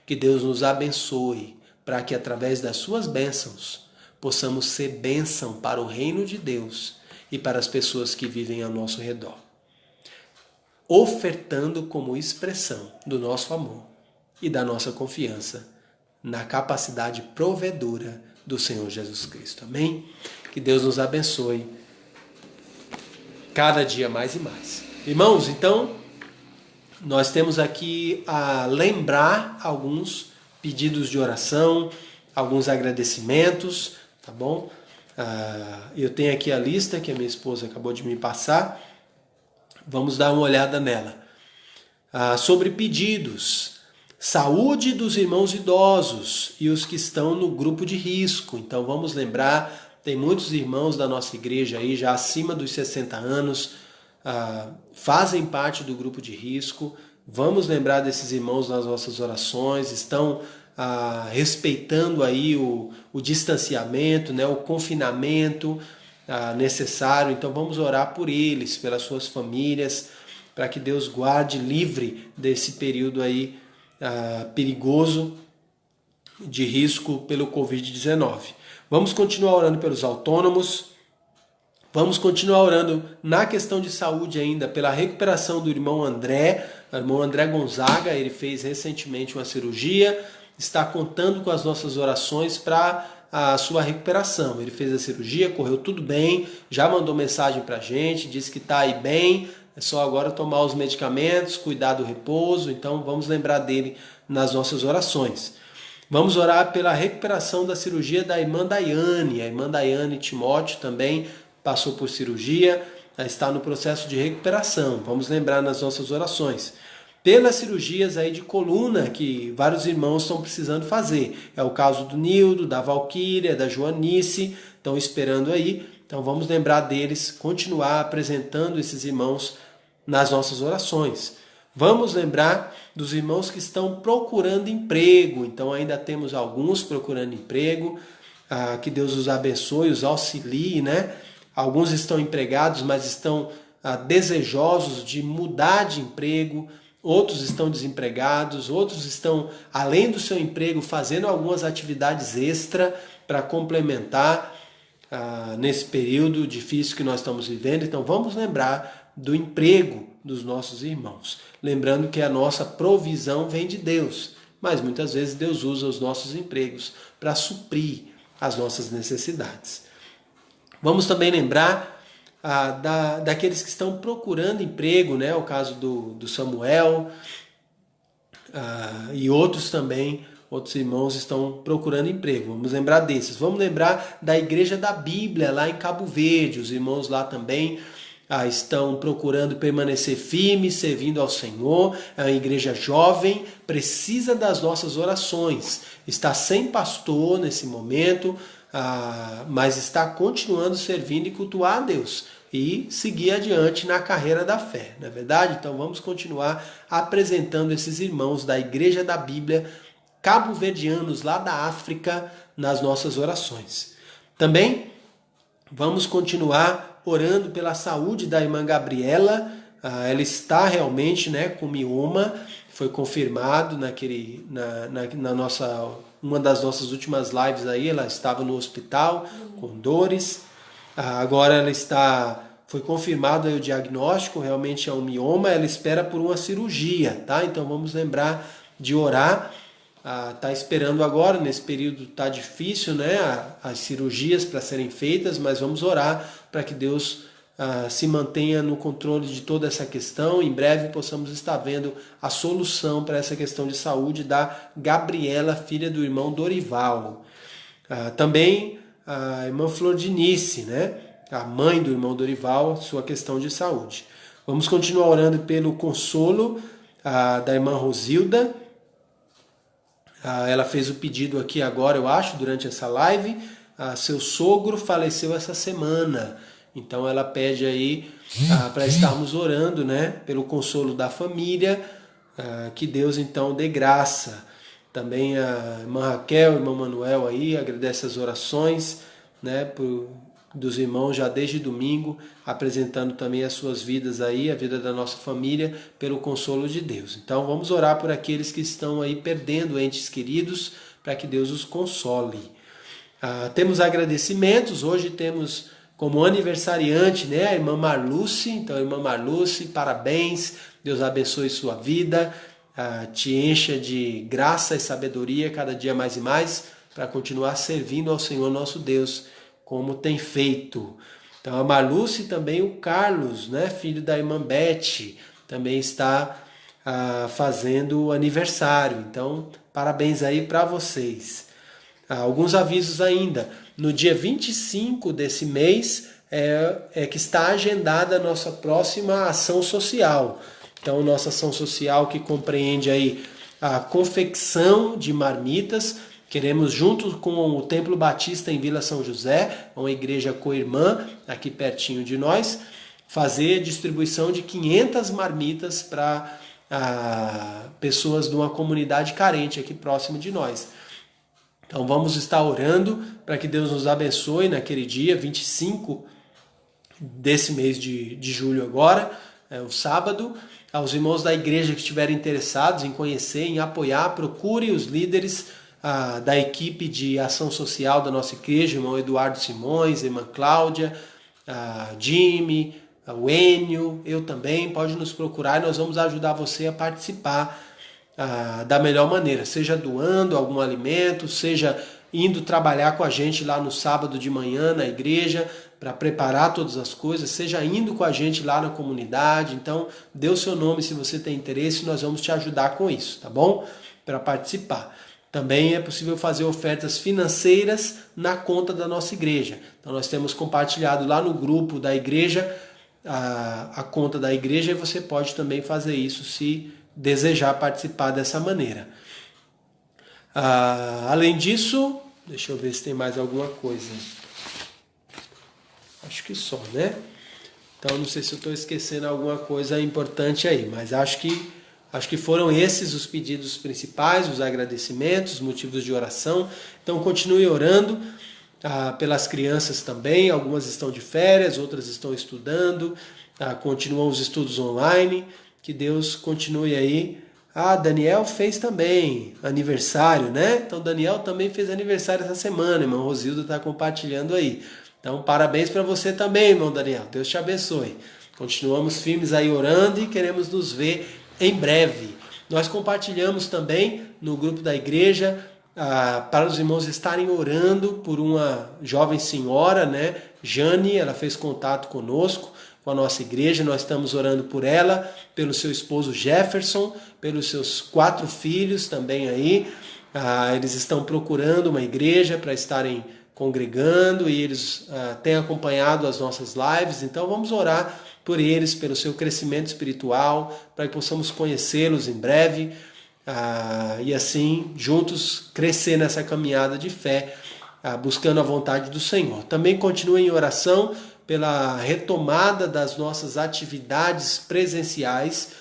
Que Deus nos abençoe para que através das suas bênçãos possamos ser bênção para o reino de Deus e para as pessoas que vivem ao nosso redor, ofertando como expressão do nosso amor e da nossa confiança na capacidade provedora do Senhor Jesus Cristo. Amém? Que Deus nos abençoe cada dia mais e mais. Irmãos, então, nós temos aqui a lembrar alguns pedidos de oração, alguns agradecimentos, tá bom? Eu tenho aqui a lista que a minha esposa acabou de me passar. Vamos dar uma olhada nela. Sobre pedidos. Saúde dos irmãos idosos e os que estão no grupo de risco. Então vamos lembrar, tem muitos irmãos da nossa igreja aí já acima dos 60 anos, fazem parte do grupo de risco. Vamos lembrar desses irmãos nas nossas orações, estão respeitando aí o distanciamento, né, o confinamento necessário. Então vamos orar por eles, pelas suas famílias, para que Deus guarde livre desse período aí perigoso de risco pelo Covid-19. Vamos continuar orando pelos autônomos. Vamos continuar orando na questão de saúde ainda, pela recuperação do irmão André. O irmão André Gonzaga, ele fez recentemente uma cirurgia, está contando com as nossas orações para a sua recuperação. Ele fez a cirurgia, correu tudo bem, já mandou mensagem para a gente, disse que está aí bem, é só agora tomar os medicamentos, cuidar do repouso. Então vamos lembrar dele nas nossas orações. Vamos orar pela recuperação da cirurgia da irmã Daiane. A irmã Daiane Timóteo também passou por cirurgia, está no processo de recuperação. Vamos lembrar nas nossas orações. Pelas cirurgias aí de coluna que vários irmãos estão precisando fazer. É o caso do Nildo, da Valquíria, da Joanice, estão esperando aí. Então vamos lembrar deles, continuar apresentando esses irmãos nas nossas orações. Vamos lembrar dos irmãos que estão procurando emprego. Então ainda temos alguns procurando emprego. Que Deus os abençoe, os auxilie, né? Alguns estão empregados, mas estão desejosos de mudar de emprego. Outros estão desempregados, outros estão, além do seu emprego, fazendo algumas atividades extra para complementar nesse período difícil que nós estamos vivendo. Então vamos lembrar do emprego dos nossos irmãos. Lembrando que a nossa provisão vem de Deus, mas muitas vezes Deus usa os nossos empregos para suprir as nossas necessidades. Vamos também lembrar daqueles que estão procurando emprego, né? O caso do Samuel e outros também, outros irmãos estão procurando emprego. Vamos lembrar desses. Vamos lembrar da Igreja da Bíblia lá em Cabo Verde. Os irmãos lá também estão procurando permanecer firmes, servindo ao Senhor. É uma igreja jovem, precisa das nossas orações. Está sem pastor nesse momento, mas está continuando servindo e cultuar a Deus e seguir adiante na carreira da fé, não é verdade? Então vamos continuar apresentando esses irmãos da Igreja da Bíblia, cabo-verdianos lá da África, nas nossas orações. Também vamos continuar orando pela saúde da irmã Gabriela. Ela está realmente, né, com mioma, foi confirmado na nossa, uma das nossas últimas lives aí. Ela estava no hospital com dores. Agora ela foi confirmado aí o diagnóstico, realmente é um mioma. Ela espera por uma cirurgia, tá? Então vamos lembrar de orar. Tá esperando agora, nesse período tá difícil, né? As cirurgias para serem feitas, mas vamos orar para que Deus se mantenha no controle de toda essa questão. Em breve possamos estar vendo a solução para essa questão de saúde da Gabriela, filha do irmão Dorival. Também a irmã Flor Dinice, né? A mãe do irmão Dorival, sua questão de saúde. Vamos continuar orando pelo consolo da irmã Rosilda. Ela fez o pedido aqui agora, eu acho, durante essa live. Seu sogro faleceu essa semana. Então ela pede aí para estarmos orando, né, pelo consolo da família. Que Deus então dê graça. Também a irmã Raquel, o irmão Manuel aí, agradece as orações, né, dos irmãos já desde domingo, apresentando também as suas vidas aí, a vida da nossa família, pelo consolo de Deus. Então vamos orar por aqueles que estão aí perdendo entes queridos, para que Deus os console. Temos agradecimentos, hoje temos como aniversariante, né, a irmã Marluce. Então, irmã Marluce, parabéns, Deus abençoe sua vida, te encha de graça e sabedoria cada dia mais e mais, para continuar servindo ao Senhor nosso Deus, como tem feito. Então, a Marluce e também o Carlos, né, filho da irmã Beth, também está fazendo aniversário. Então, parabéns aí para vocês. Alguns avisos ainda. No dia 25 desse mês é que está agendada a nossa próxima ação social. Então, nossa ação social que compreende aí a confecção de marmitas. Queremos, junto com o Templo Batista em Vila São José, uma igreja co-irmã aqui pertinho de nós, fazer distribuição de 500 marmitas para pessoas de uma comunidade carente aqui próximo de nós. Então vamos estar orando para que Deus nos abençoe naquele dia 25 desse mês de julho agora, o sábado. Aos irmãos da igreja que estiverem interessados em conhecer, em apoiar, procure os líderes da equipe de ação social da nossa igreja, irmão Eduardo Simões, irmã Cláudia, Jimmy, o Enio, eu também. Pode nos procurar e nós vamos ajudar você a participar da melhor maneira, seja doando algum alimento, seja indo trabalhar com a gente lá no sábado de manhã na igreja para preparar todas as coisas, seja indo com a gente lá na comunidade. Então, dê o seu nome se você tem interesse, nós vamos te ajudar com isso, tá bom? Para participar. Também é possível fazer ofertas financeiras na conta da nossa igreja. Então nós temos compartilhado lá no grupo da igreja a conta da igreja, e você pode também fazer isso se desejar participar dessa maneira. Além disso, deixa eu ver se tem mais alguma coisa. Acho que só, né? Então não sei se eu estou esquecendo alguma coisa importante aí, mas acho que foram esses os pedidos principais, os agradecimentos, os motivos de oração. Então continue orando pelas crianças também. Algumas estão de férias, outras estão estudando, continuam os estudos online. Que Deus continue aí. Daniel fez também aniversário, né? Então Daniel também fez aniversário essa semana, irmão Rosilda está compartilhando aí. Então parabéns para você também, irmão Daniel. Deus te abençoe. Continuamos firmes aí orando e queremos nos ver em breve. Nós compartilhamos também no grupo da igreja para os irmãos estarem orando por uma jovem senhora, né? Jane, ela fez contato conosco, com a nossa igreja. Nós estamos orando por ela, pelo seu esposo Jefferson, pelos seus 4 filhos também aí. Eles estão procurando uma igreja para estarem congregando e eles têm acompanhado as nossas lives. Então vamos orar por eles, pelo seu crescimento espiritual, para que possamos conhecê-los em breve e assim juntos crescer nessa caminhada de fé, buscando a vontade do Senhor. Também continue em oração pela retomada das nossas atividades presenciais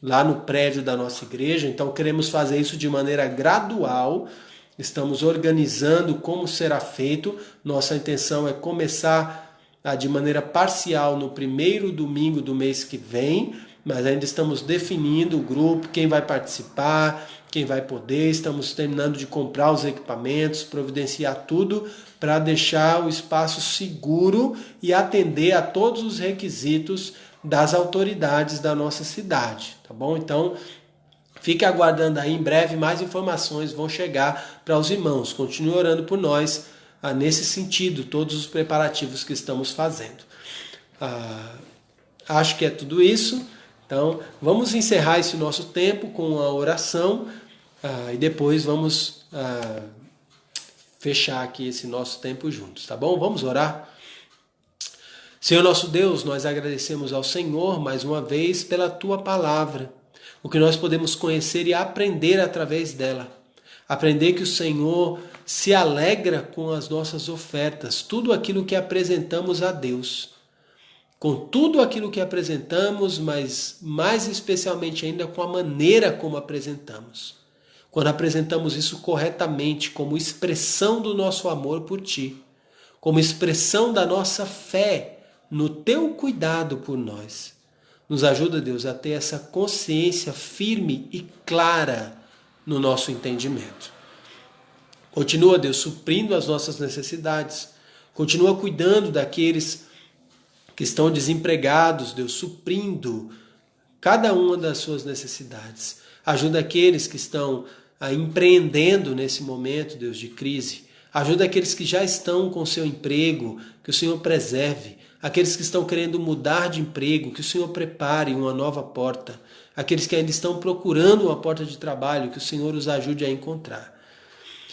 lá no prédio da nossa igreja. Então queremos fazer isso de maneira gradual. Estamos organizando como será feito. Nossa intenção é começar de maneira parcial no primeiro domingo do mês que vem, mas ainda estamos definindo o grupo, quem vai participar, quem vai poder. Estamos terminando de comprar os equipamentos, providenciar tudo para deixar o espaço seguro e atender a todos os requisitos das autoridades da nossa cidade, tá bom? Então, fique aguardando aí, em breve mais informações vão chegar para os irmãos. Continue orando por nós nesse sentido, todos os preparativos que estamos fazendo. Acho que é tudo isso. Então, vamos encerrar esse nosso tempo com a oração e depois vamos fechar aqui esse nosso tempo juntos, tá bom? Vamos orar? Senhor nosso Deus, nós agradecemos ao Senhor mais uma vez pela Tua palavra, o que nós podemos conhecer e aprender através dela. Aprender que o Senhor se alegra com as nossas ofertas, tudo aquilo que apresentamos a Deus. Com tudo aquilo que apresentamos, mas mais especialmente ainda com a maneira como apresentamos. Quando apresentamos isso corretamente, como expressão do nosso amor por Ti, como expressão da nossa fé no Teu cuidado por nós. Nos ajuda, Deus, a ter essa consciência firme e clara no nosso entendimento. Continua, Deus, suprindo as nossas necessidades. Continua cuidando daqueles que estão desempregados, Deus, suprindo cada uma das suas necessidades. Ajuda aqueles que estão empreendendo nesse momento, Deus, de crise. Ajuda aqueles que já estão com seu emprego, que o Senhor preserve. Aqueles que estão querendo mudar de emprego, que o Senhor prepare uma nova porta. Aqueles que ainda estão procurando uma porta de trabalho, que o Senhor os ajude a encontrar.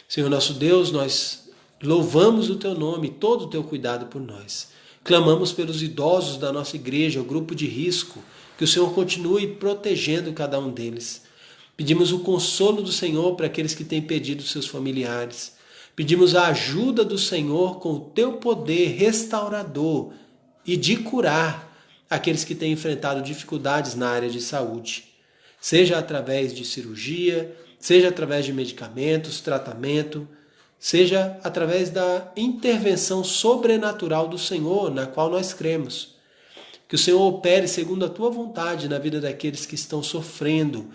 Senhor nosso Deus, nós louvamos o Teu nome, todo o Teu cuidado por nós. Clamamos pelos idosos da nossa igreja, o grupo de risco, que o Senhor continue protegendo cada um deles. Pedimos o consolo do Senhor para aqueles que têm perdido seus familiares. Pedimos a ajuda do Senhor com o Teu poder restaurador e de curar aqueles que têm enfrentado dificuldades na área de saúde. Seja através de cirurgia, seja através de medicamentos, tratamento, seja através da intervenção sobrenatural do Senhor, na qual nós cremos. Que o Senhor opere segundo a Tua vontade na vida daqueles que estão sofrendo,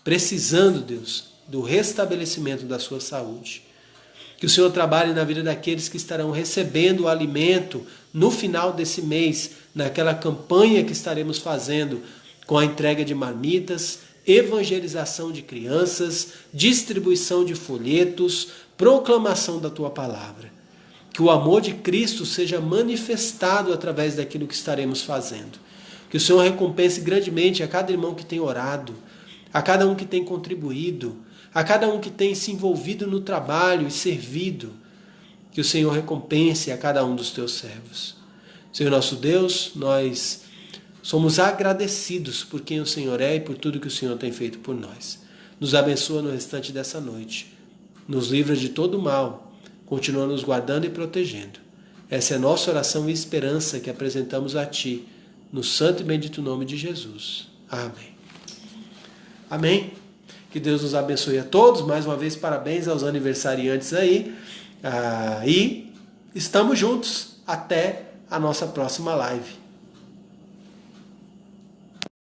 precisando, Deus, do restabelecimento da sua saúde. Que o Senhor trabalhe na vida daqueles que estarão recebendo o alimento no final desse mês, naquela campanha que estaremos fazendo com a entrega de marmitas, evangelização de crianças, distribuição de folhetos, proclamação da Tua palavra. Que o amor de Cristo seja manifestado através daquilo que estaremos fazendo. Que o Senhor recompense grandemente a cada irmão que tem orado, a cada um que tem contribuído, a cada um que tem se envolvido no trabalho e servido. Que o Senhor recompense a cada um dos Teus servos. Senhor nosso Deus, nós somos agradecidos por quem o Senhor é e por tudo que o Senhor tem feito por nós. Nos abençoa no restante dessa noite. Nos livra de todo mal. Continua nos guardando e protegendo. Essa é a nossa oração e esperança que apresentamos a Ti, no santo e bendito nome de Jesus. Amém. Amém. Que Deus nos abençoe a todos. Mais uma vez, parabéns aos aniversariantes aí. E estamos juntos até a nossa próxima live.